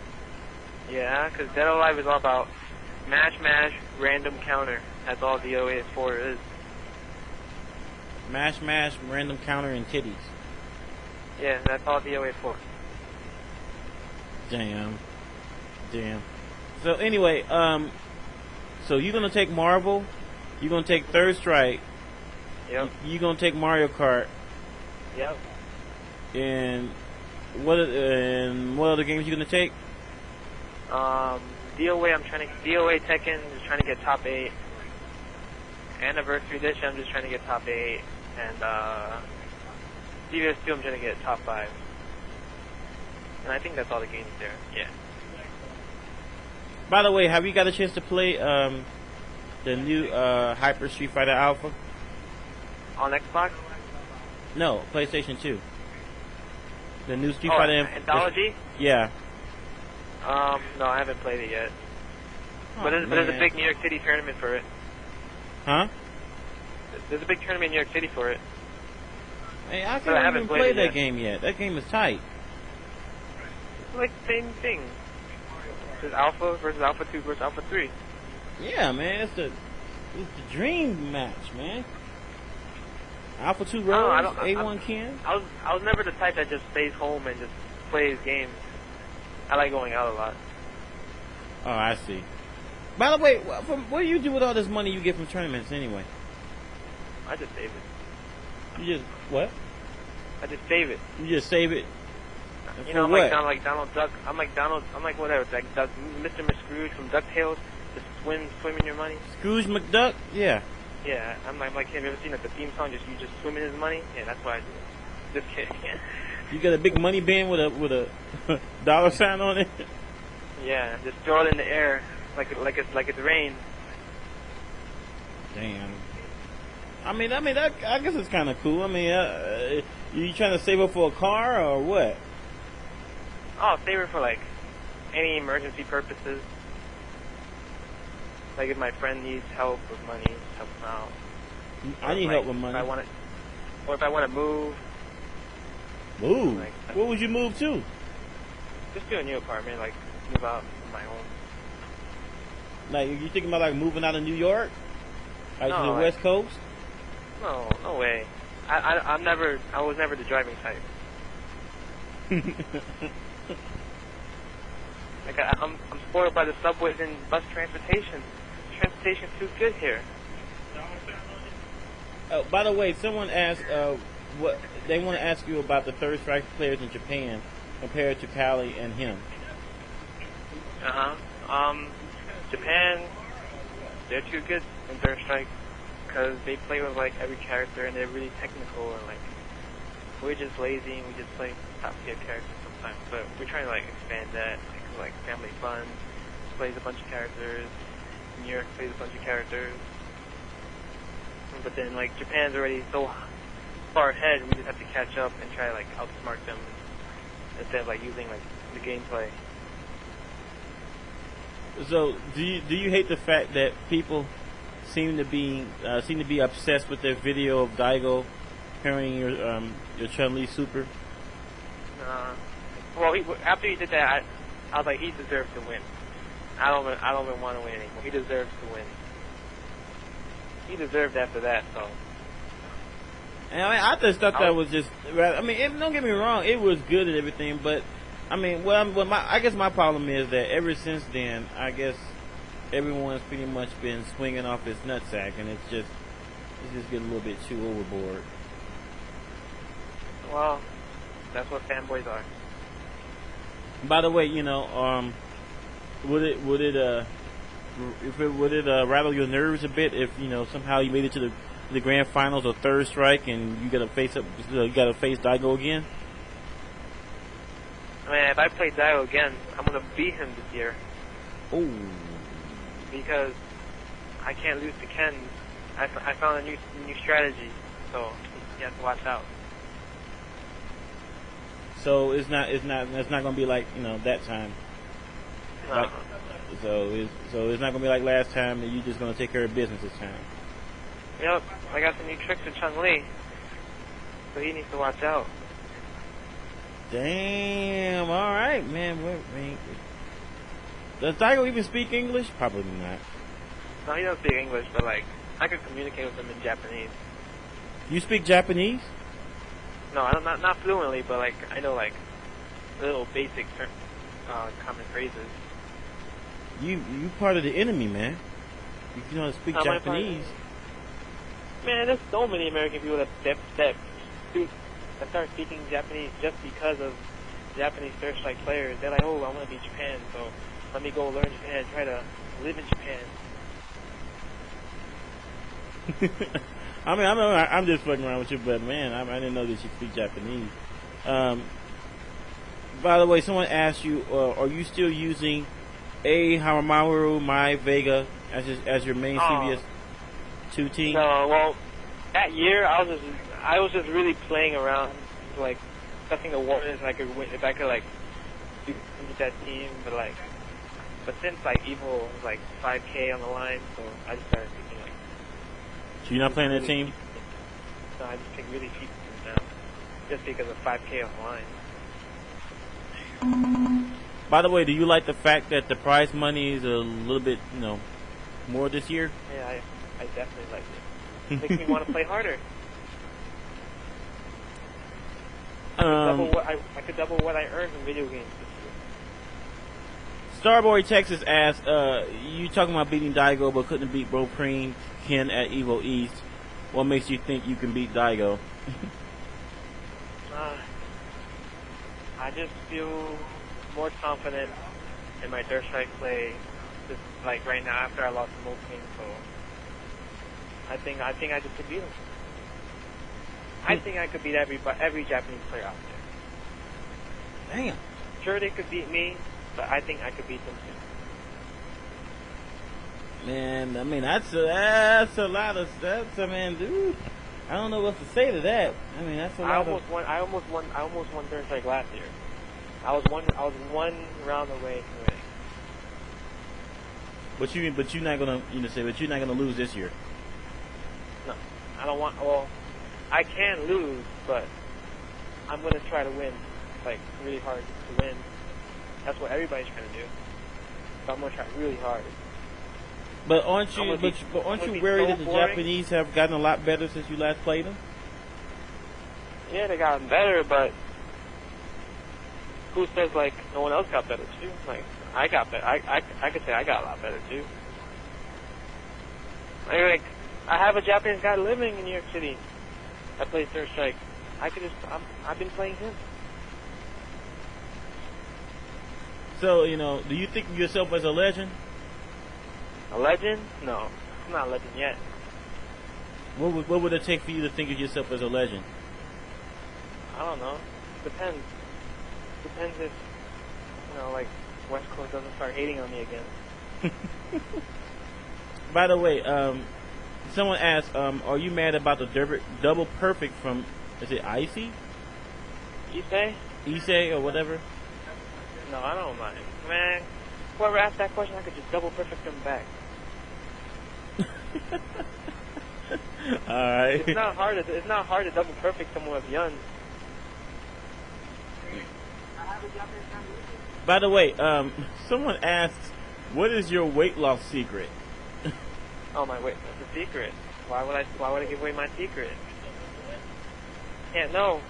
Yeah, because Dead or Alive is all about mash, random counter. That's all DOA 4 is. Mash, random counter, and titties. Yeah, that's all DOA 4. Damn. So anyway, so you're gonna take Marvel, you're gonna take Third Strike, yep. You're gonna take Mario Kart, yep. And what other games you gonna take? DOA Tekken is trying to get top 8. Anniversary Edition, I'm just trying to get top 8, and DVS2 I'm trying to get top 5. And I think that's all the games there. Yeah. By the way, have you got a chance to play the new Hyper Street Fighter Alpha? On Xbox? No, PlayStation 2. The new Street Fighter Anthology? Yeah. No, I haven't played it yet. But there's a big New York City tournament for it. Huh? There's a big tournament in New York City for it. Hey, I haven't even played that game yet. That game is tight. It's like the same thing. There's Alpha versus Alpha 2 versus Alpha 3. Yeah, man, it's the dream match, man. Alpha 2 Rose, A1 Ken. I was never the type that just stays home and just plays games. I like going out a lot. Oh, I see. By the way, what do you do with all this money you get from tournaments anyway? I just save it. You just what? I just save it. You just save it? You For know, I'm what? like Donald Duck. I'm like whatever. It's like Mr. Scrooge from DuckTales. Just swim in your money. Scrooge McDuck? Yeah. Yeah, I'm like him. You ever seen like the theme song? You just swim in his money. Yeah, that's what I do. Just kidding. You got a big money band with a dollar sign on it? Yeah, just throw it in the air like it's rain. Damn. I mean, that, I guess it's kind of cool. I mean, you trying to save up for a car or what? Oh, save it for like any emergency purposes. Like if my friend needs help with money, help him out. I need help with money. If I want to move. Move? Like, Where would you move to? Just to a new apartment, like move out of my home. Like, you thinking about like moving out of New York? Like to the No, West Coast? No way. I was never the driving type. Like I'm spoiled by the subways and bus transportation. Transportation's too good here. Oh, by the way, someone asked what they want to ask you about the third strike players in Japan compared to Cali and him. Japan, they're too good in third strike because they play with like every character and they're really technical and like we're just lazy and we just play top tier characters sometimes. But we're trying to like expand that. Like Family Fun plays a bunch of characters. New York plays a bunch of characters. But then like Japan's already so far ahead, we just have to catch up and try to like outsmart them instead of like using like the gameplay. So, do you hate the fact that people seem to be obsessed with their video of Daigo carrying your Chun-Li super? Well, after he did that, I was like, he deserves to win. I don't even want to win anymore. He deserves to win. He deserved after that, so. And I just thought that was just. I mean, don't get me wrong, it was good and everything, but I mean, I guess my problem is that ever since then, I guess everyone's pretty much been swinging off his nutsack, and it's just getting a little bit too overboard. Well, that's what fanboys are. By the way, you know, would it rattle your nerves a bit if somehow you made it to the grand finals or third strike and you gotta face Daigo again? I mean, if I play Daigo again, I'm gonna beat him this year. Oh. Because I can't lose to Ken. I found a new strategy, so you have to watch out. So it's not gonna be like that time. No. Like, so it's not gonna be like last time that you just gonna take care of business this time. Yep, I got some new tricks with Chun-Li, so he needs to watch out. Damn. All right, man. Does Daigo even speak English? Probably not. No, he doesn't speak English, but like I could communicate with him in Japanese. You speak Japanese? No, I don't, not fluently, but like I know like little basic common phrases. You part of the enemy, man. You know how to speak Japanese. Man, there's so many American people that start speaking Japanese just because of Japanese third strike players. They're like, oh, I want to be Japan, so let me go learn Japan and try to live in Japan. I mean, I'm just fucking around with you, but man, I didn't know that you speak Japanese. By the way, someone asked you, are you still using A Haramaru Mai Vega as your main CVS 2 team? No, well, that year I was just really playing around, like testing the waters. I could win if I could like do that team, but since like Evil was like 5K on the line, so I just started thinking like. So you're not playing that team? No, I just pick really cheap teams now, just because of 5K on the line. By the way, do you like the fact that the prize money is a little bit, more this year? Yeah, I definitely like it. It makes me want to play harder. I could double what I earned in video games this year. Starboy Texas asked, you talking about beating Daigo but couldn't beat Bro Preem Ken at Evo East. What makes you think you can beat Daigo? I just feel more confident in my Dirt Strike play. Just like right now after I lost the most games, so I think I just could beat him. I think I could beat every Japanese player out there. Damn. Sure, they could beat me, but I think I could beat them too. Man, I mean that's a lot of man, dude. I don't know what to say to that. I mean that's a lot I almost won Dirt Strike last year. I was one round away from winning. But you're not gonna but you're not gonna lose this year. No, I don't want. Well, I can lose, but I'm gonna try to win, like really hard to win. That's what everybody's trying to do. So I'm gonna try really hard. But aren't you worried that the Japanese have gotten a lot better since you last played them? Yeah, they gotten better, but who says like no one else got better too? Like I got better. I could say I got a lot better too. Like I have a Japanese guy living in New York City. I play Third Strike. I've been playing him. So do you think of yourself as a legend? A legend? No, I'm not a legend yet. What would it take for you to think of yourself as a legend? I don't know. Depends. Depends if like West Coast doesn't start hating on me again. By the way, someone asked, are you mad about the double perfect from, is it Icy? Issei or whatever? No, I don't mind. Man, whoever asked that question, I could just double perfect them back. Alright. It's not hard to double perfect someone with Yun. By the way, someone asked, what is your weight loss secret? Oh my wait, that's a secret. Why would I give away my secret? Can't know.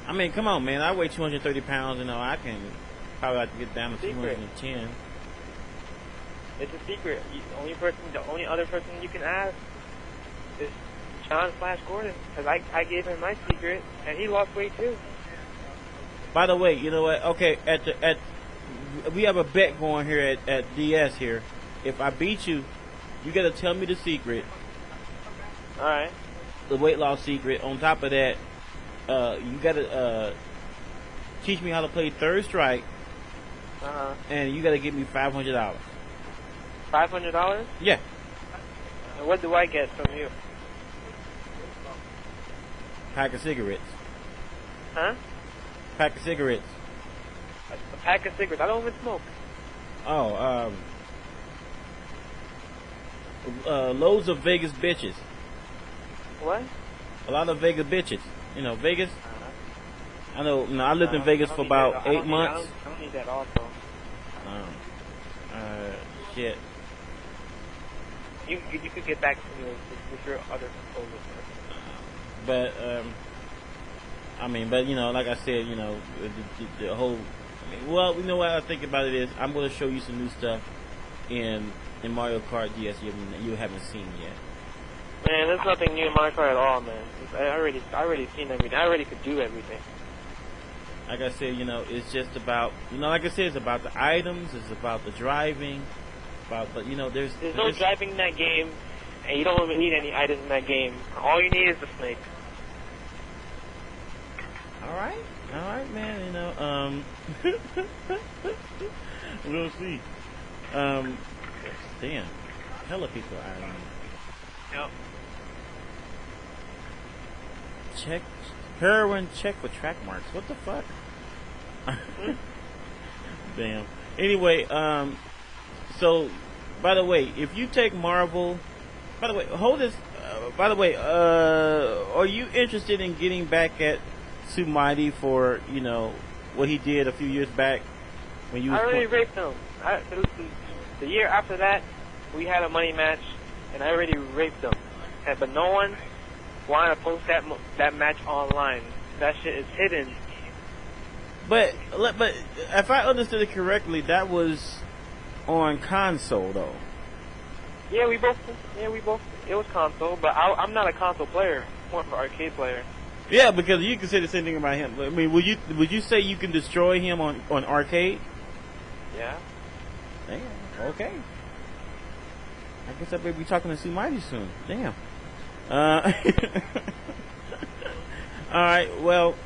I mean, come on, man. I weigh 230 pounds. I can probably have to get down to Secret. 210. It's a secret. The only other person you can ask is John Gordon, because I gave him my secret and he lost weight too. By the way, you know what? Okay, we have a bet going here at DS here. If I beat you, you got to tell me the secret. All right. The weight loss secret. On top of that, you got to teach me how to play Third Strike. And you got to give me $500. $500? Yeah. And what do I get from you? Pack of cigarettes. Huh? Pack of cigarettes. A pack of cigarettes. I don't even smoke. Oh, loads of Vegas bitches. What? A lot of Vegas bitches. Vegas. I know. I lived in Vegas for about 8 months. I don't need that also. Shit. You could get back to me with your other proposals. But like I said, the whole. Well, you know what I think about it is I'm going to show you some new stuff in Mario Kart DS you haven't seen yet. Man, there's nothing new in Mario Kart at all, man. I already seen everything. I already could do everything. Like I said, it's just about, like I said, it's about the items, it's about the driving, there's no driving in that game, and you don't even need any items in that game. All you need is the snake. All right, man. We'll see. Damn, hella people are on. Yep. Check heroin. Check for track marks. What the fuck? Damn. Anyway, so by the way, if you take Marvel, by the way, hold this. By the way, are you interested in getting back at Sumighty for what he did a few years back when you? I already raped him. The year after that, we had a money match, and I already raped him. But no one wanted to post that match online. That shit is hidden. But if I understood it correctly, that was on console though. Yeah, we both. It was console, but I'm not a console player. I'm more of an arcade player. Yeah, because you can say the same thing about him. I mean, would you say you can destroy him on arcade? Yeah. Damn. Okay. I guess I better be talking to C Mighty soon. Damn. All right. Well,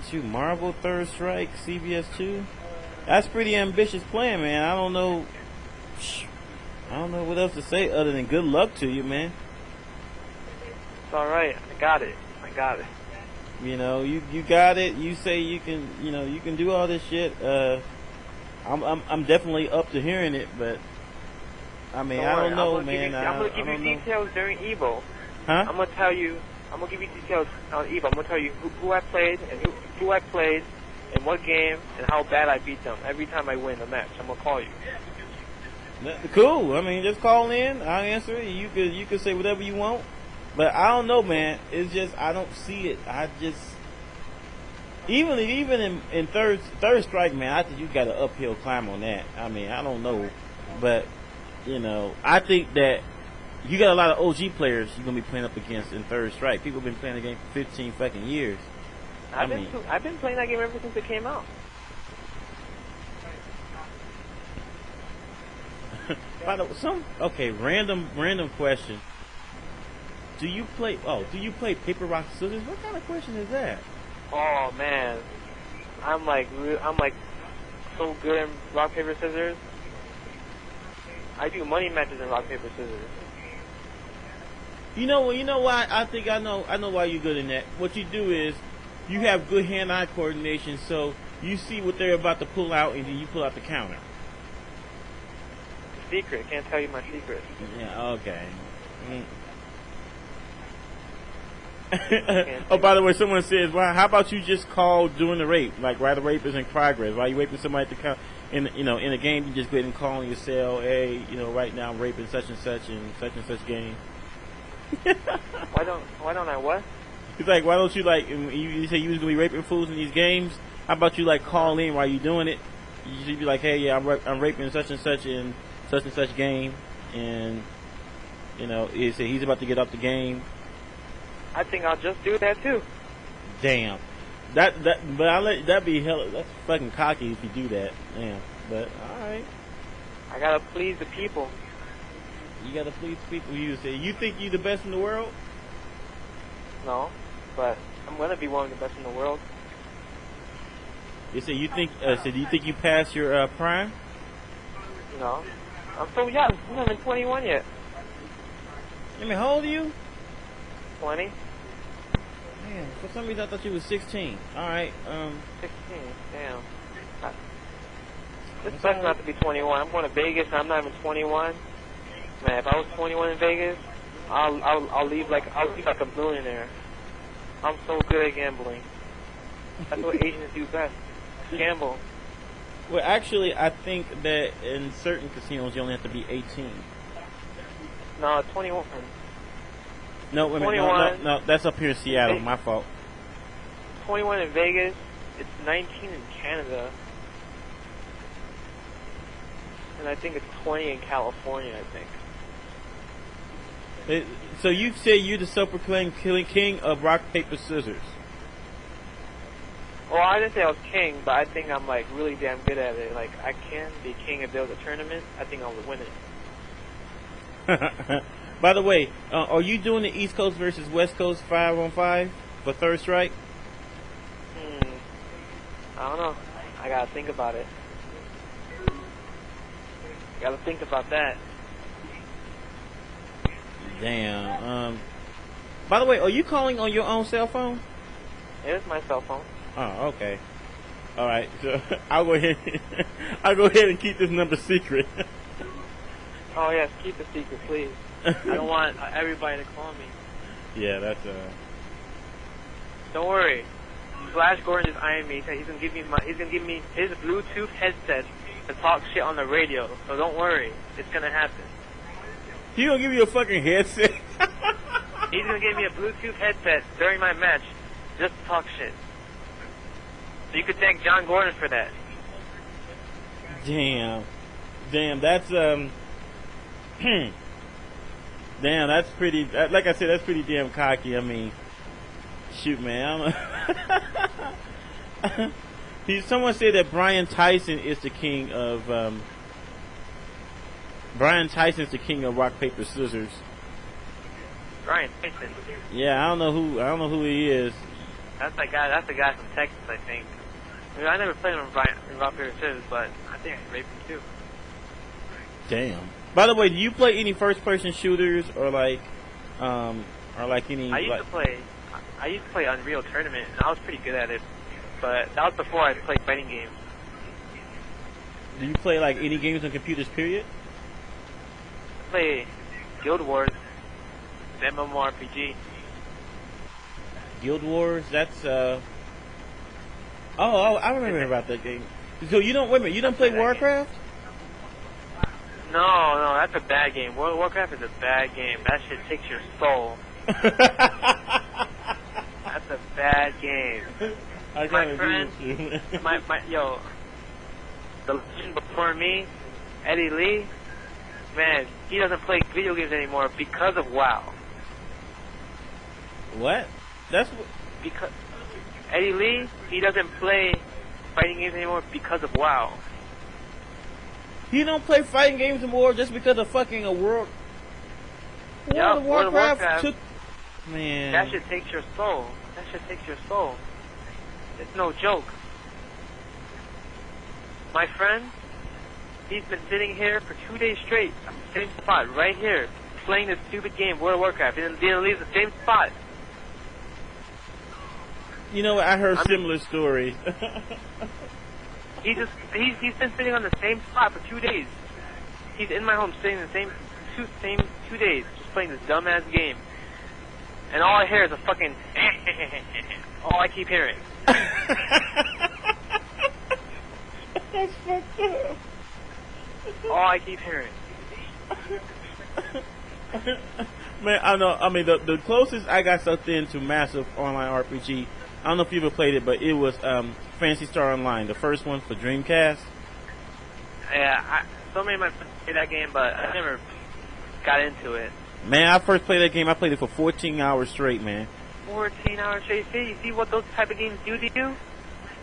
shoot, Marvel Third Strike, CBS 2. That's pretty ambitious plan, man. I don't know. I don't know what else to say other than good luck to you, man. It's all right. I got it. You know, you got it. You say you can, you can do all this shit. I'm definitely up to hearing it, but I mean, I don't know, man. I'm gonna give you details during Evo. Huh? I'm gonna give you details on Evo. I'm gonna tell you who I played and who I played and what game and how bad I beat them every time I win a match. I'm gonna call you. Cool. I mean, just call in. I'll answer it. You could say whatever you want. But I don't know, man. It's just I don't see it. I just even in third strike, man. I think you got an uphill climb on that. I mean, I don't know, but I think that you got a lot of OG players you're gonna be playing up against in third strike. People have been playing the game for 15 fucking years. I've been playing that game ever since it came out. By the way, random question. Do you play paper rock scissors? What kind of question is that? Oh man, I'm like so good in rock paper scissors. I do money matches in rock paper scissors. You know why? I think I know why you're good in that. What you do is you have good hand-eye coordination, so you see what they're about to pull out, and then you pull out the counter. Secret, can't tell you my secret. Yeah, okay. Oh, by the way, someone says, "Well, how about you just call during the rape, like while the rape is in progress, while you raping somebody at the count in a game, you just go ahead and call on your cell, hey, right now I'm raping such and such game." Why don't I what? It's like, why don't you you say you was gonna be raping fools in these games? How about you call in while you doing it? You should be like, hey, yeah, I'm raping such and such in such and such game, and he's about to get off the game. I think I'll just do that too. Damn. But I let that be hella. That's fucking cocky if you do that. Damn. But all right. I gotta please the people. You gotta please people. You say you think you the best in the world? No, but I'm gonna be one of the best in the world. You say you think? Do you think you passed your prime? No, I'm so young. I'm not even 21 yet. I mean, how old are you? 20. Man, for some reason I thought you was 16. All right. 16. Damn. It's best not to be 21. I'm going to Vegas and I'm not even 21. Man, if I was 21 in Vegas, I'll leave like a billionaire. I'm so good at gambling. That's what Asians do best. Gamble. Well, actually, I think that in certain casinos you only have to be 18. No, 21. No, wait a minute. No, that's up here in Seattle. My fault. 21 in Vegas. It's 19 in Canada. And I think it's 20 in California, I think. So you say you're the self-proclaimed king of rock, paper, scissors. Well, I didn't say I was king, but I think I'm really damn good at it. Like, I can be king if there was a tournament. I think I would win it. By the way, are you doing the East Coast versus West Coast 5-on-5 for third strike? I don't know. I gotta think about it. Gotta think about that. Damn. By the way, are you calling on your own cell phone? It is my cell phone. Oh, okay. All right. So I'll go ahead. I'll go ahead and keep this number secret. Oh yes, keep the secret, please. I don't want everybody to call me. Yeah, that's Don't worry. Flash Gordon just eyeing me. He's gonna give me his Bluetooth headset to talk shit on the radio. So don't worry, it's gonna happen. He gonna give you a fucking headset? He's gonna give me a Bluetooth headset during my match, just to talk shit. So you could thank John Gordon for that. Damn, that's Damn, that's pretty. Like I said, that's pretty damn cocky. I mean, Shoot, man. I don't know. Someone said that Brian Tyson is the king of. Brian Tyson's the king of rock paper scissors. Brian Tyson. Yeah, I don't know who he is. That's the guy. That's the guy from Texas, I think. I mean, I never played him in rock paper scissors, but I think I can rape him too. Damn. By the way, do you play any first-person shooters or like any? I used to play Unreal Tournament, and I was pretty good at it. But that was before I played fighting games. Do you play like any games on computers? Period. I play Guild Wars, the MMORPG. Guild Wars. That's Oh, I remember about that game. So you don't wait a minute. You don't play Warcraft? No, that's a bad game. World of Warcraft is a bad game. That shit takes your soul. That's a bad game. My friend, yo, the legend before me, Eddie Lee, man, he doesn't play video games anymore because of WoW. What? Because Eddie Lee, he doesn't play fighting games anymore because of WoW. He don't play fighting games anymore just because of fucking a World of Warcraft took. Man, that shit takes your soul. That shit takes your soul. It's no joke. My friend, he's been sitting here for 2 days straight, same spot, right here, playing this stupid game, World of Warcraft. He didn't leave the same spot. You know what? I heard similar stories. He's been sitting on the same spot for 2 days. He's in my home sitting the same 2 days, just playing this dumbass game. And all I hear is a fucking all I keep hearing. That's fucked up. All I keep hearing. Man, I know. I mean, the closest I got sucked into massive online RPG. I don't know if you ever played it, but it was Phantasy Star Online, the first one for Dreamcast. Yeah, so many of my friends play that game, but I never got into it. Man, I first played that game. I played it for 14 hours straight, man. 14 hours straight. You see what those type of games do to you?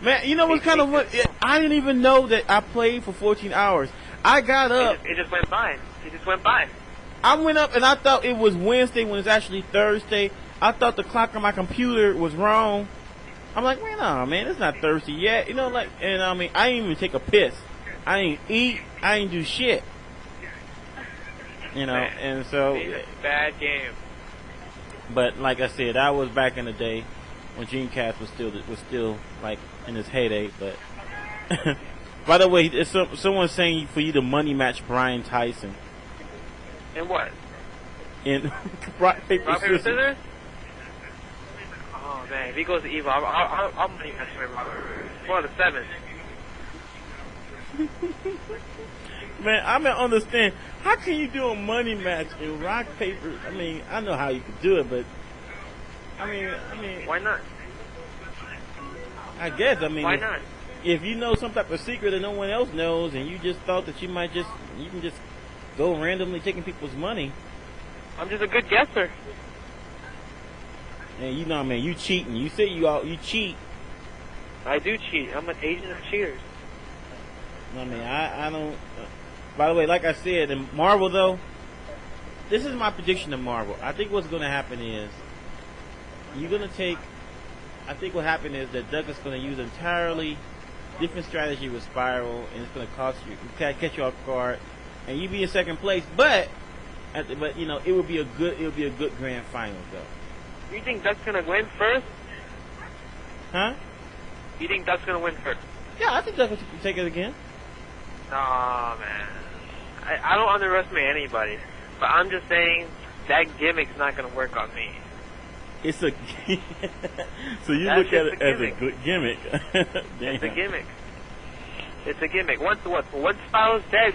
Man, you know what's kind of what? I didn't even know that I played for 14 hours. I got up. It just went by. It just went by. I went up and I thought it was Wednesday when it's actually Thursday. I thought the clock on my computer was wrong. I'm like, man, it's not Thursday yet. You know, like, and I mean, I didn't even take a piss. I didn't eat. I didn't do shit. You know, man, and so. It's a bad game. But like I said, that was back in the day when Dreamcast was still like in its heyday. But by the way, there's someone's saying for you to money match Brian Tyson. In what? In rock paper scissors. Oh man, if he goes to Evo, I'll money match him. For the 7th. Man, I don't understand. How can you do a money match in rock paper? I mean, I know how you could do it, but I mean, why not? I guess. I mean, why not? If you know some type of secret that no one else knows, and you just thought that you can just go randomly taking people's money. I'm just a good guesser. And you know, man, you cheating. You say you cheat. I do cheat. I'm an agent of cheaters. I mean, I don't. By the way, like I said, in Marvel though, this is my prediction of Marvel. I think what's going to happen is you're going to take. I think what happened is that Doug is going to use entirely different strategy with Spiral, and it's going to cost you, catch you off guard, and you be in second place. But you know, it would be a good grand final though. You think Doug's going to win first? Huh? You think Doug's going to win first? Yeah, I think Doug will take it again. Nah, man. I don't underestimate anybody, but I'm just saying that gimmick's not going to work on me. It's a so you look at it as a good gimmick. It's a gimmick. It's a gimmick. Once Spiral's dead,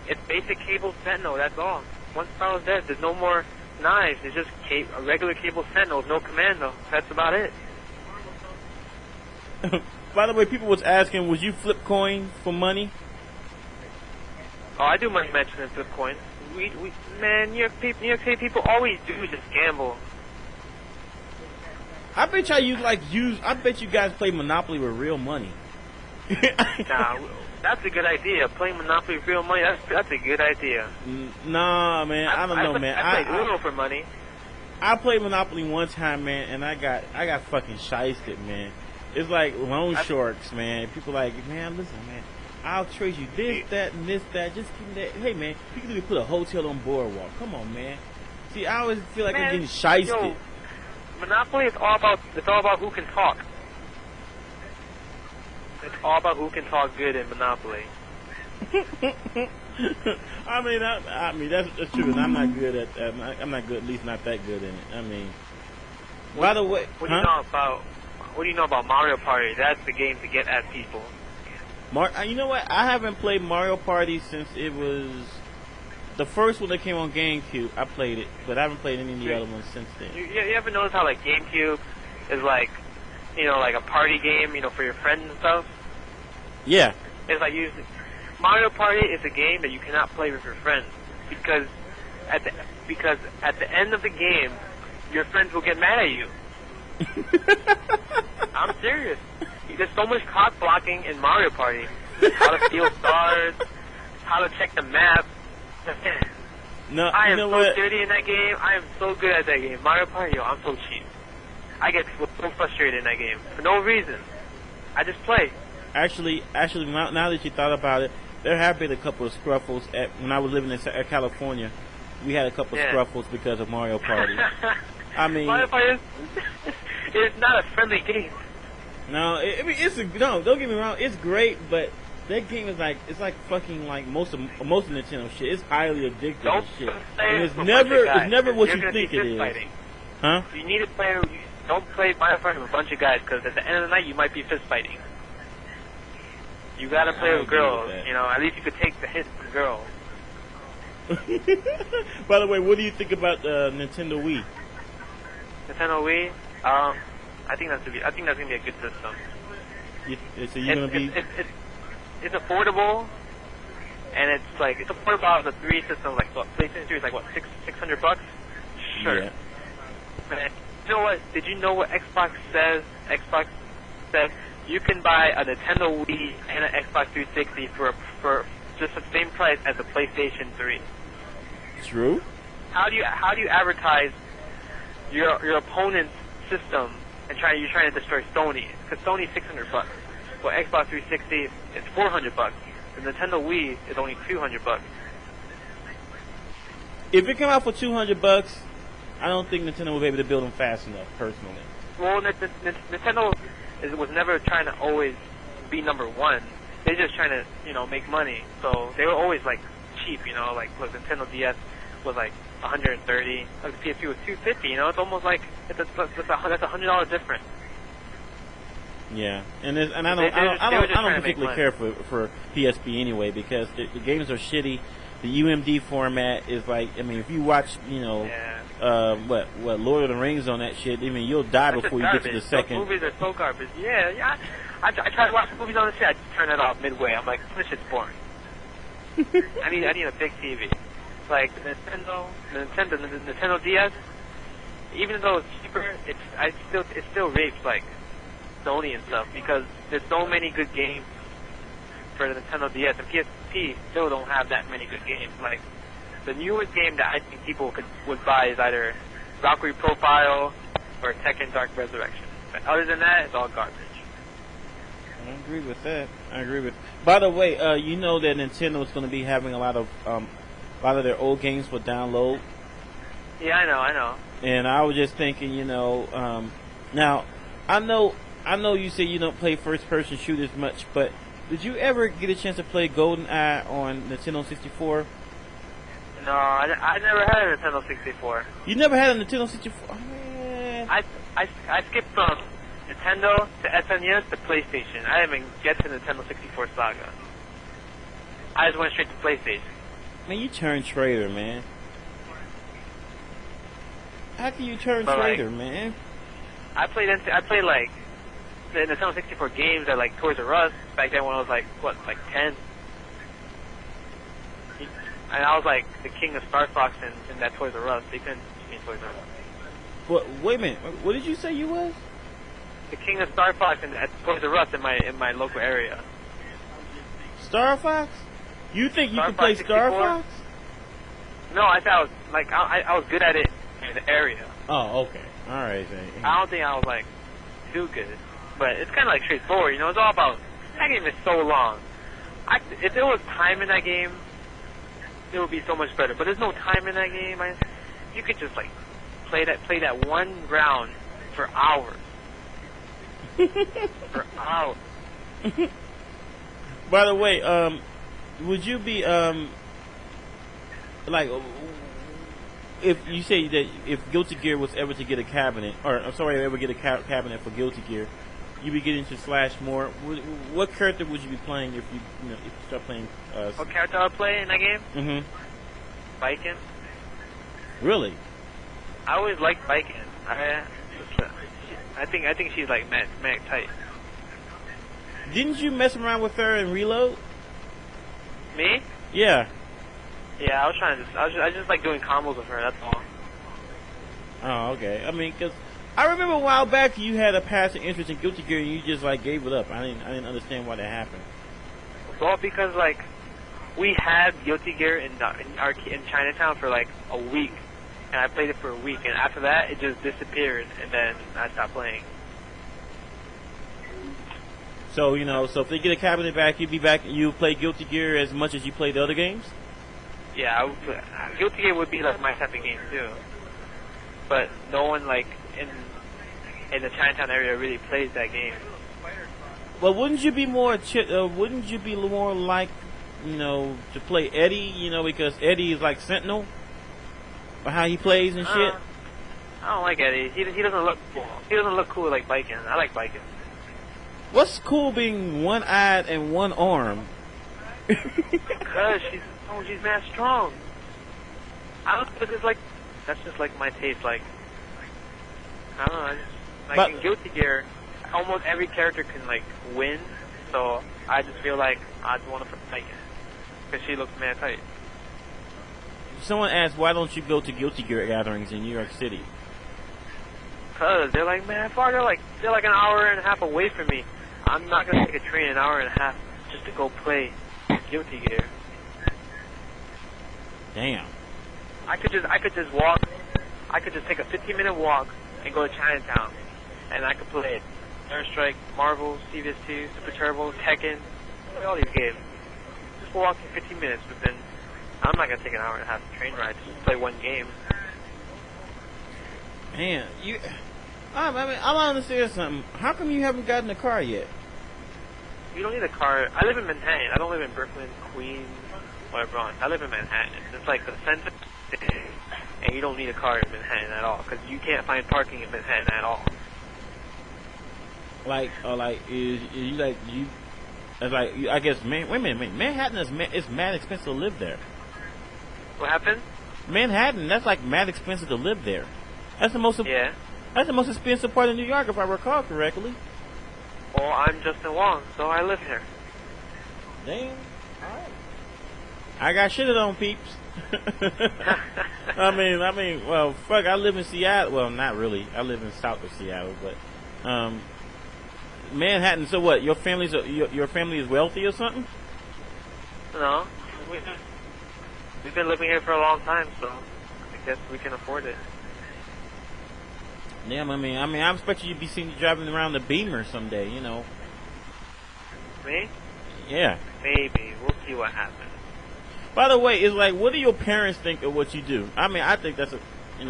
it's basic cable sentinel. That's all. Once Spiral's dead, there's no more knives. It's just a regular cable sentinel, no commando. That's about it. By the way, people was asking, would you flip coin for money? Oh, I do money matches and flip coins. Man, New York City people always do just gamble. I bet I bet you guys play Monopoly with real money. Nah, that's a good idea. Playing Monopoly with real money, that's a good idea. Nah, man, I don't know, man. I played Uno for money. I played Monopoly one time, man, and I got fucking shysted, man. It's like loan sharks, man. People like, man, listen, man, I'll trade you this, that, and this, that. Just give me that. Hey, man, you can even put a hotel on Boardwalk. Come on, man. See, I always feel like I'm getting shysted. Yo, Monopoly is all about who can talk. It's all about who can talk good in Monopoly. I mean that's true, and I'm not good at that. I'm not good, at least not that good in it. I mean, by the way, what do you know about Mario Party? That's the game to get at people. You know what? I haven't played Mario Party since it was the first one that came on GameCube. I played it, but I haven't played any of the other ones since then. You ever notice how like GameCube is like, like a party game, for your friends and stuff? Yeah. It's like Mario Party is a game that you cannot play with your friends because at the end of the game, your friends will get mad at you. I'm serious. There's so much cock blocking in Mario Party. How to steal stars, how to check the map. No, I am so dirty in that game. I am so good at that game. Mario Party, I'm so cheap. I get so frustrated in that game for no reason. I just play. Actually, now that you thought about it, there have been a couple of scruffles when I was living in California. We had a couple of scruffles because of Mario Party. I mean, Mario Party is not a friendly game. No, don't get me wrong, it's great, but that game is it's like fucking like most of Nintendo shit. It's highly addictive and shit. And it's never what you think it is. Fighting. Huh? You need to play. Don't play Mario Party with a bunch of guys because at the end of the night you might be fist fighting. You gotta play with girls. At least you could take the hit from girls. By the way, what do you think about Nintendo Wii? Nintendo Wii? I think that's gonna be a good system. It's affordable, and it's affordable out of the three systems. Like what PlayStation 3 is like what $600? Sure. Yeah. Man, you know what? Did you know what Xbox says? Xbox says you can buy a Nintendo Wii and an Xbox 360 for just the same price as a PlayStation 3. True. How do you advertise your opponent's system and you're trying to destroy Sony? Because Sony's $600. Well, Xbox 360 is $400. The Nintendo Wii is only $200. If it came out for $200, I don't think Nintendo would be able to build them fast enough, personally. Well, Nintendo was never trying to always be number one. They're just trying to, make money. So they were always cheap, like Nintendo DS was $130, the PSP was $250. It's almost like that's $100 difference. Yeah, and I don't particularly care for PSP anyway because the games are shitty. The UMD format is if you watch what Lord of the Rings on that shit, you'll die before you get to the second. Those movies are so garbage. Yeah. I try to watch movies on the shit. I just turn it off midway. I'm like, this shit's boring. I need a big TV. Like the Nintendo DS. Even though it's cheaper, it still rapes Sony and stuff because there's so many good games for the Nintendo DS, and PSP still don't have that many good games. The newest game that I think people would buy is either Valkyrie Profile or Tekken Dark Resurrection. But other than that, it's all garbage. I agree with that. By the way, you know that Nintendo is going to be having a lot of their old games for download. Yeah, I know. And I was just thinking, now I know you say you don't play first-person shooters much, but did you ever get a chance to play GoldenEye on Nintendo 64? No, I never had a Nintendo 64. You never had a Nintendo 64? Oh, man. I skipped from Nintendo to SNES to PlayStation. I didn't even get to Nintendo 64 saga. I just went straight to PlayStation. Man, you turned traitor, man. How can you turn traitor, man? I played the Nintendo 64 games at Toys R Us back then when I was 10. And I was the king of Star Fox in that Toys R Us. They couldn't teach me Toys R Us. But wait a minute, what did you say you was? The king of Star Fox and at Toys R Us in my local area. Star Fox? You think you Star can play Fox Star 64? Fox? No, I thought I was like I was good at it in the area. Oh, okay. All right. Then. I don't think I was like too good, but it's kind of like straightforward. You know, it's all about that game is so long. If there was time in that game, it would be so much better. But there's no time in that game. You could just like play that one round for hours. For hours. By the way, would you be like if you say that if Guilty Gear was ever to get a cabinet, or I'm sorry, ever get a cabinet for Guilty Gear, you'd be getting to Slash more. What character would you be playing if you start playing? What character I would play in that game? Mm-hmm. Viking. Really? I always liked Viking. I think she's like mad tight. Didn't you mess around with her in Reload? Me? Yeah. Yeah, I was just like doing combos with her. That's all. Oh, okay. I mean, because I remember a while back you had a passing interest in Guilty Gear and you just like gave it up. I didn't understand why that happened. Well, because like we had Guilty Gear in Chinatown for like a week, and I played it for a week, and after that it just disappeared, and then I stopped playing. So so if they get a cabinet back, you play Guilty Gear as much as you play the other games. Yeah, Guilty Gear would be like my type of game too, but no one like in the Chinatown area really plays that game. Well, wouldn't you be more like to play Eddie? Because Eddie is like Sentinel, or how he plays and shit. I don't like Eddie. He doesn't look cool. He doesn't look cool like Viking. I like Viking. What's cool being one-eyed and one arm? Because she's mad strong. I don't know, that's just like my taste. Like, I don't know. But in Guilty Gear, almost every character can like win. So I just feel like I just want to fight because she looks mad tight. Someone asked, why don't you go to Guilty Gear gatherings in New York City? Cause they're like mad far. They're like an hour and a half away from me. I'm not gonna take a train an hour and a half just to go play Guilty Gear. Damn. I could just walk. I could just take a 15-minute walk and go to Chinatown, and I could play Airstrike, Marvel, CVS2, Super Turbo, Tekken, play all these games. Just walk in 15 minutes, but then I'm not gonna take an hour and a half train ride to just play one game. Man, I don't understand something. How come you haven't gotten a car yet? You don't need a car. I live in Manhattan. I don't live in Brooklyn, Queens, whatever. I live in Manhattan. It's like the center, and you don't need a car in Manhattan at all because you can't find parking in Manhattan at all. I guess, wait a minute, Manhattan is mad expensive to live there. What happened? Manhattan, that's like mad expensive to live there. That's the most expensive part of New York, if I recall correctly. Well, I'm Justin Wong, so I live here. Damn. Alright. I got shitted on, peeps. I mean, well, fuck, I live in Seattle. Well, not really. I live in south of Seattle, but, Manhattan, so what? Your family is wealthy or something? No. We've been living here for a long time, so I guess we can afford it. Damn, I mean, I expect you to be seen driving around the Beamer someday, you know. Me? Yeah. Maybe. We'll see what happens. By the way, it's like, what do your parents think of what you do? I mean, I think that's a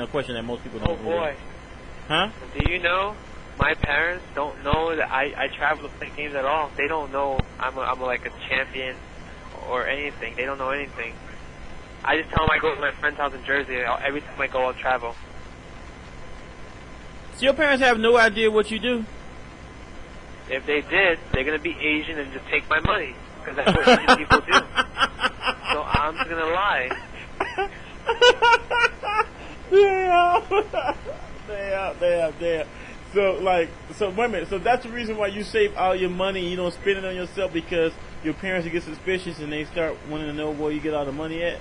question that most people don't. Oh boy. Huh? Do you know? My parents don't know that I travel to play games at all. They don't know I'm like a champion or anything. They don't know anything. I just tell them I go to my friend's house in Jersey. Every time I go, I'll travel. So your parents have no idea what you do? If they did, they're gonna be Asian and just take my money because that's what Asian people do. So I'm just gonna lie. Damn. So wait a minute. So that's the reason why you save all your money. You don't spend it on yourself because your parents will get suspicious and they start wanting to know where you get all the money at.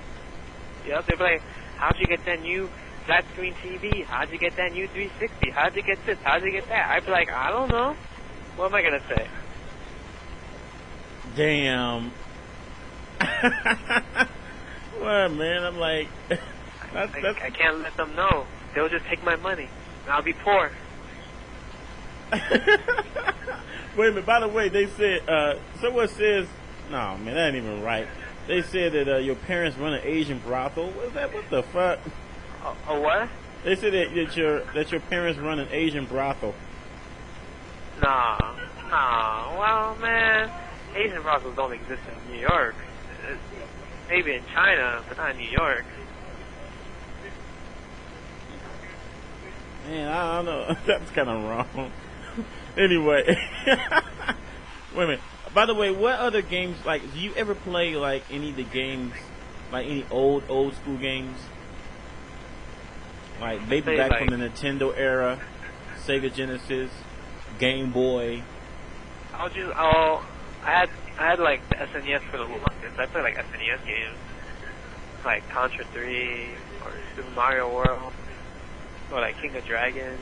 Yeah, they're like, how'd you get that new flat screen TV. How'd you get that new 360? How'd you get this? How'd you get that? I'd be like, I don't know. What am I gonna say? Damn. Well, man, I'm like, I can't let them know. They'll just take my money, and I'll be poor. Wait a minute. By the way, they said someone says, no, man, that ain't even right. They said that your parents run an Asian brothel. What's that? What the fuck? A what? They said that your parents run an Asian brothel. Nah. Well, man, Asian brothels don't exist in New York. Maybe in China, but not in New York. Man, I don't know. That's kind of wrong. Anyway, wait a minute. By the way, what other games, like, do you ever play, like, any of the games, like, any old school games? Like, maybe back from the Nintendo era, Sega Genesis, Game Boy. I had like the SNES for the longest. I played like SNES games, like Contra 3, or Super Mario World, or like King of Dragons,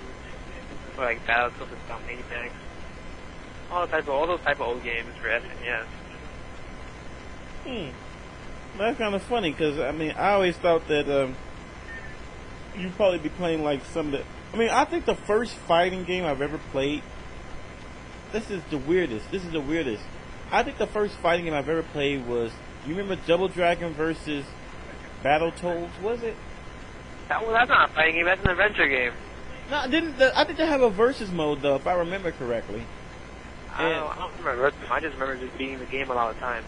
or like Battlefield and Maniacs. All those type of old games for SNES. That's kind of funny, because, I mean, I always thought that you'd probably be playing like some of the... I mean, I think the first fighting game I've ever played... This is the weirdest. I think the first fighting game I've ever played was... You remember Double Dragon versus Battletoads, was it? That's not a fighting game, that's an adventure game. No, I think they have a versus mode, though, if I remember correctly. I don't remember. I just remember just beating the game a lot of times.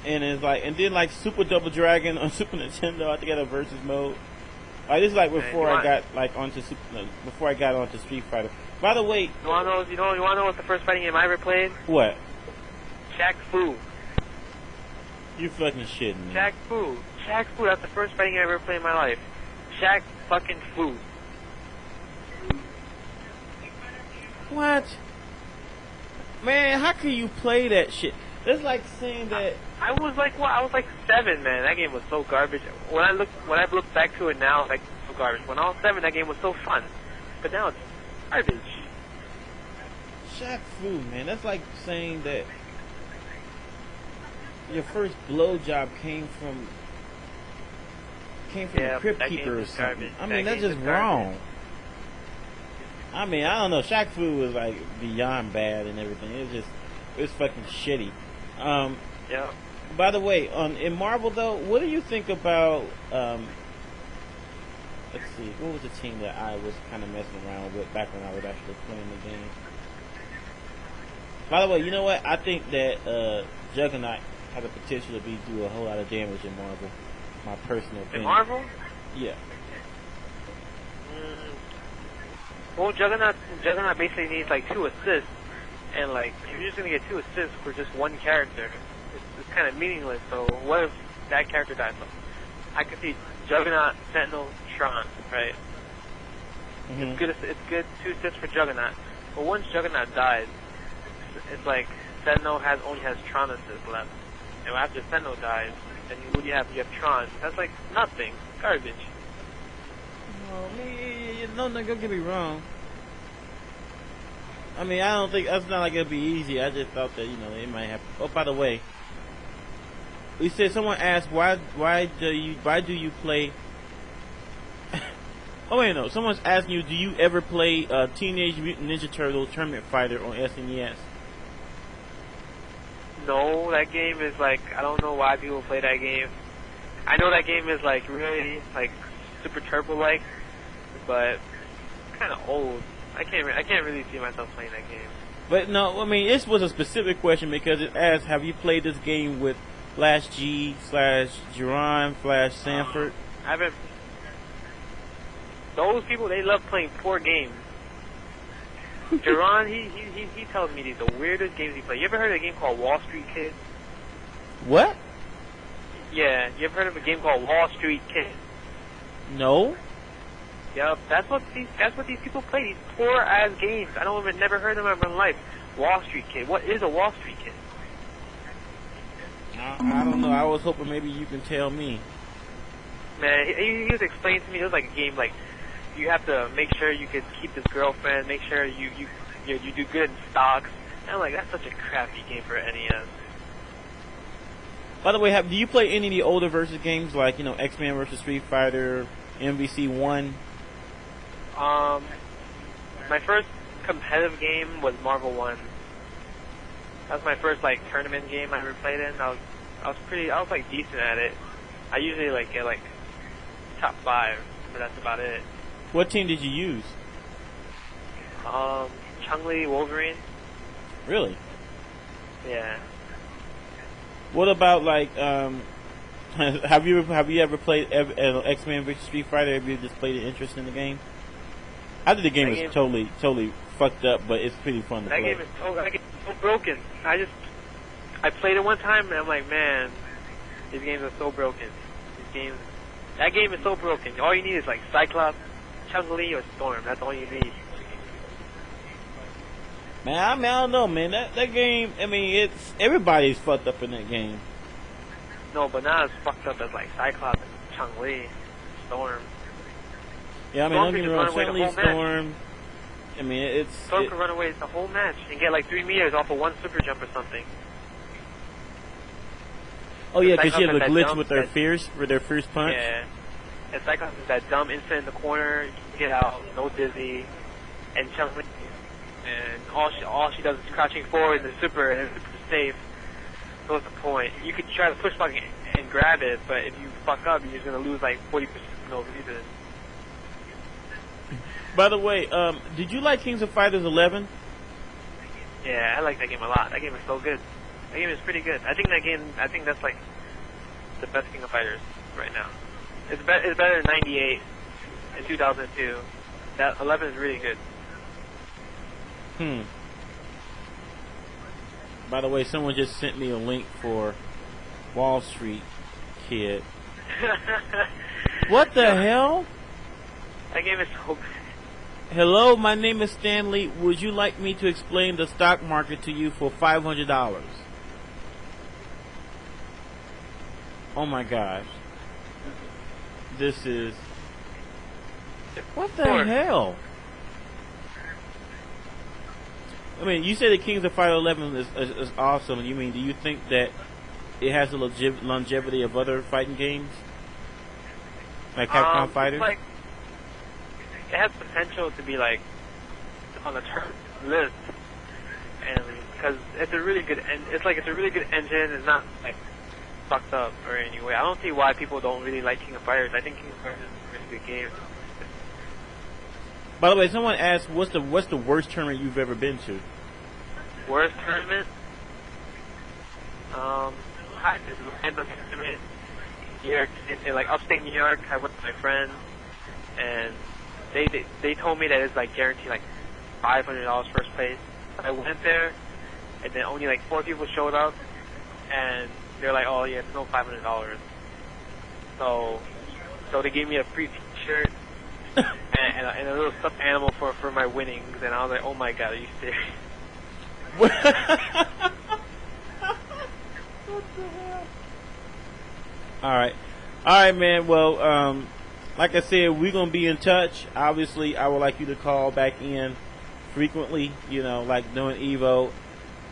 And it's like, and then like Super Double Dragon on Super Nintendo, I think it had a versus mode. Like, this is like before I got onto Street Fighter. By the way, you wanna know what's the first fighting game I ever played? What? Shaq Fu. You fucking shitting me. Shaq Fu. That's the first fighting game I ever played in my life. Shaq fucking Fu. What? Man, how can you play that shit? It's like saying that... I was like 7, man. That game was so garbage. When I look back to it now, like, so garbage. When I was 7, that game was so fun. But now it's garbage. Shaq Fu, man. That's like saying that your first blowjob came from a Crypt Keeper or something. Garbage. I mean, that's just wrong. I mean, I don't know. Shaq Fu was like beyond bad and everything. It was fucking shitty. Yeah. By the way, in Marvel though, what do you think about? Let's see, what was the team that I was kind of messing around with back when I was actually playing the game? By the way, you know what? I think that Juggernaut had the potential to do a whole lot of damage in Marvel. My personal opinion. In Marvel? Yeah. Well, Juggernaut basically needs like 2 assists, and like if you're just gonna get 2 assists for just one character, it's kind of meaningless. So what if that character dies? So I could see Juggernaut, Sentinel, Tron, right? Mm-hmm. It's good 2 assists for Juggernaut, but once Juggernaut dies, it's like Sentinel only has Tron assists left, and after Sentinel dies, then what do you have? You have Tron. That's like nothing, garbage. No, don't get me wrong. I mean, I don't think that's not like it'll be easy. I just thought that they might have. Oh, by the way, we said someone asked why do you play? Oh wait, no. Someone's asking you, do you ever play Teenage Mutant Ninja Turtles Tournament Fighter on SNES? No, that game is like I don't know why people play that game. I know that game is like really like super turbo like. But kind of old. I can't really see myself playing that game. But no, I mean this was a specific question because it asked, have you played this game with Flash G / Jerron / Sanford? I haven't. Those people, they love playing poor games. Jerron, he tells me the weirdest games he plays. You ever heard of a game called Wall Street Kid? What? Yeah, you ever heard of a game called Wall Street Kid? No. Yep, that's what these people play. These poor ass games. Never heard of them in my life. Wall Street Kid. What is a Wall Street Kid? I don't know. I was hoping maybe you can tell me. man. He was explaining to me it was like a game like you have to make sure you could keep this girlfriend, make sure you do good in stocks. And I'm like, that's such a crappy game for NES. By the way, do you play any of the older versus games like X-Men versus Street Fighter, MVC1? My first competitive game was Marvel 1. That was my first like tournament game I ever played in. I was like decent at it. I usually like get like top 5, but that's about it. What team did you use? Chun-Li, Wolverine. Really? Yeah. What about like have you ever played X-Men vs Street Fighter? Have you just played an interest in the game? I think the game is totally fucked up, but it's pretty fun to play. That game is so broken. I played it one time and I'm like, man, these games are so broken. That game is so broken. All you need is like Cyclops, Chun-Li, or Storm. That's all you need. Man, I don't know, man. That game, I mean, everybody's fucked up in that game. No, but not as fucked up as like Cyclops and Chun-Li, Storm. Yeah, I mean, don't get me wrong, Chun-Li, Storm. Match. I mean, Storm can run away the whole match and get like 3 meters off of one super jump or something. Oh yeah, because she has a glitch with their fierce punch. Yeah, and Cyclops is that dumb instant in the corner, you can get out, no dizzy, and Chun-Li, and all she does is crouching forward in the super, and it's safe. So what's the point? You could try to push back and grab it, but if you fuck up, you're just gonna lose like 40% for no reason. By the way, did you like Kings of Fighters 11? Yeah, I like that game a lot. That game is so good. That game is pretty good. I think that's like the best King of Fighters right now. It's better than 98 and 2002. That 11 is really good. By the way, someone just sent me a link for Wall Street Kid. What the hell? That game is so good. Hello, my name is Stanley. Would you like me to explain the stock market to you for $500? Oh my gosh. This is... What the hell? I mean, you say the Kings of Fighters 11 is awesome. Do you think that it has the longevity of other fighting games? Like Capcom Fighters? Like, it has potential to be like on the turn list, and because it's a really good engine. It's not like fucked up or anyway. I don't see why people don't really like King of Fighters. I think King of Fighters is a really good game. By the way, someone asked, what's the worst tournament you've ever been to? Worst tournament? I just random tournament in like upstate New York. I went with my friends, and they told me that it's like guaranteed like $500 first place. I went there, and then only like 4 people showed up, and they're like, "Oh yeah, it's no $500." So they gave me a free T-shirt and a little stuffed animal for my winnings, and I was like, "Oh my god, are you serious?" What the hell? All right, man. Well, like I said, we're gonna be in touch. Obviously, I would like you to call back in frequently. Like doing Evo.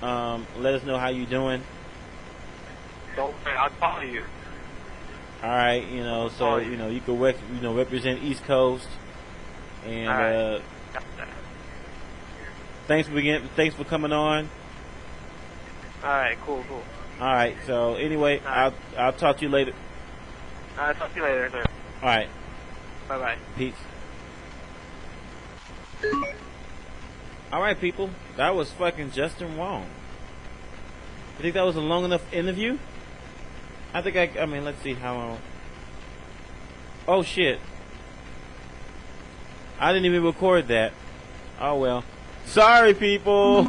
Let us know how you're doing. Don't worry, I'll follow you. All right, so you can represent East Coast, and thanks for coming on. All right, cool. All right, so anyway, I'll talk to you later. I'll talk to you later, sir. All right. Bye-bye. Peace. All right, people. That was fucking Justin Wong. You think that was a long enough interview? I think I mean, let's see how long. Oh, shit. I didn't even record that. Oh, well. Sorry, people.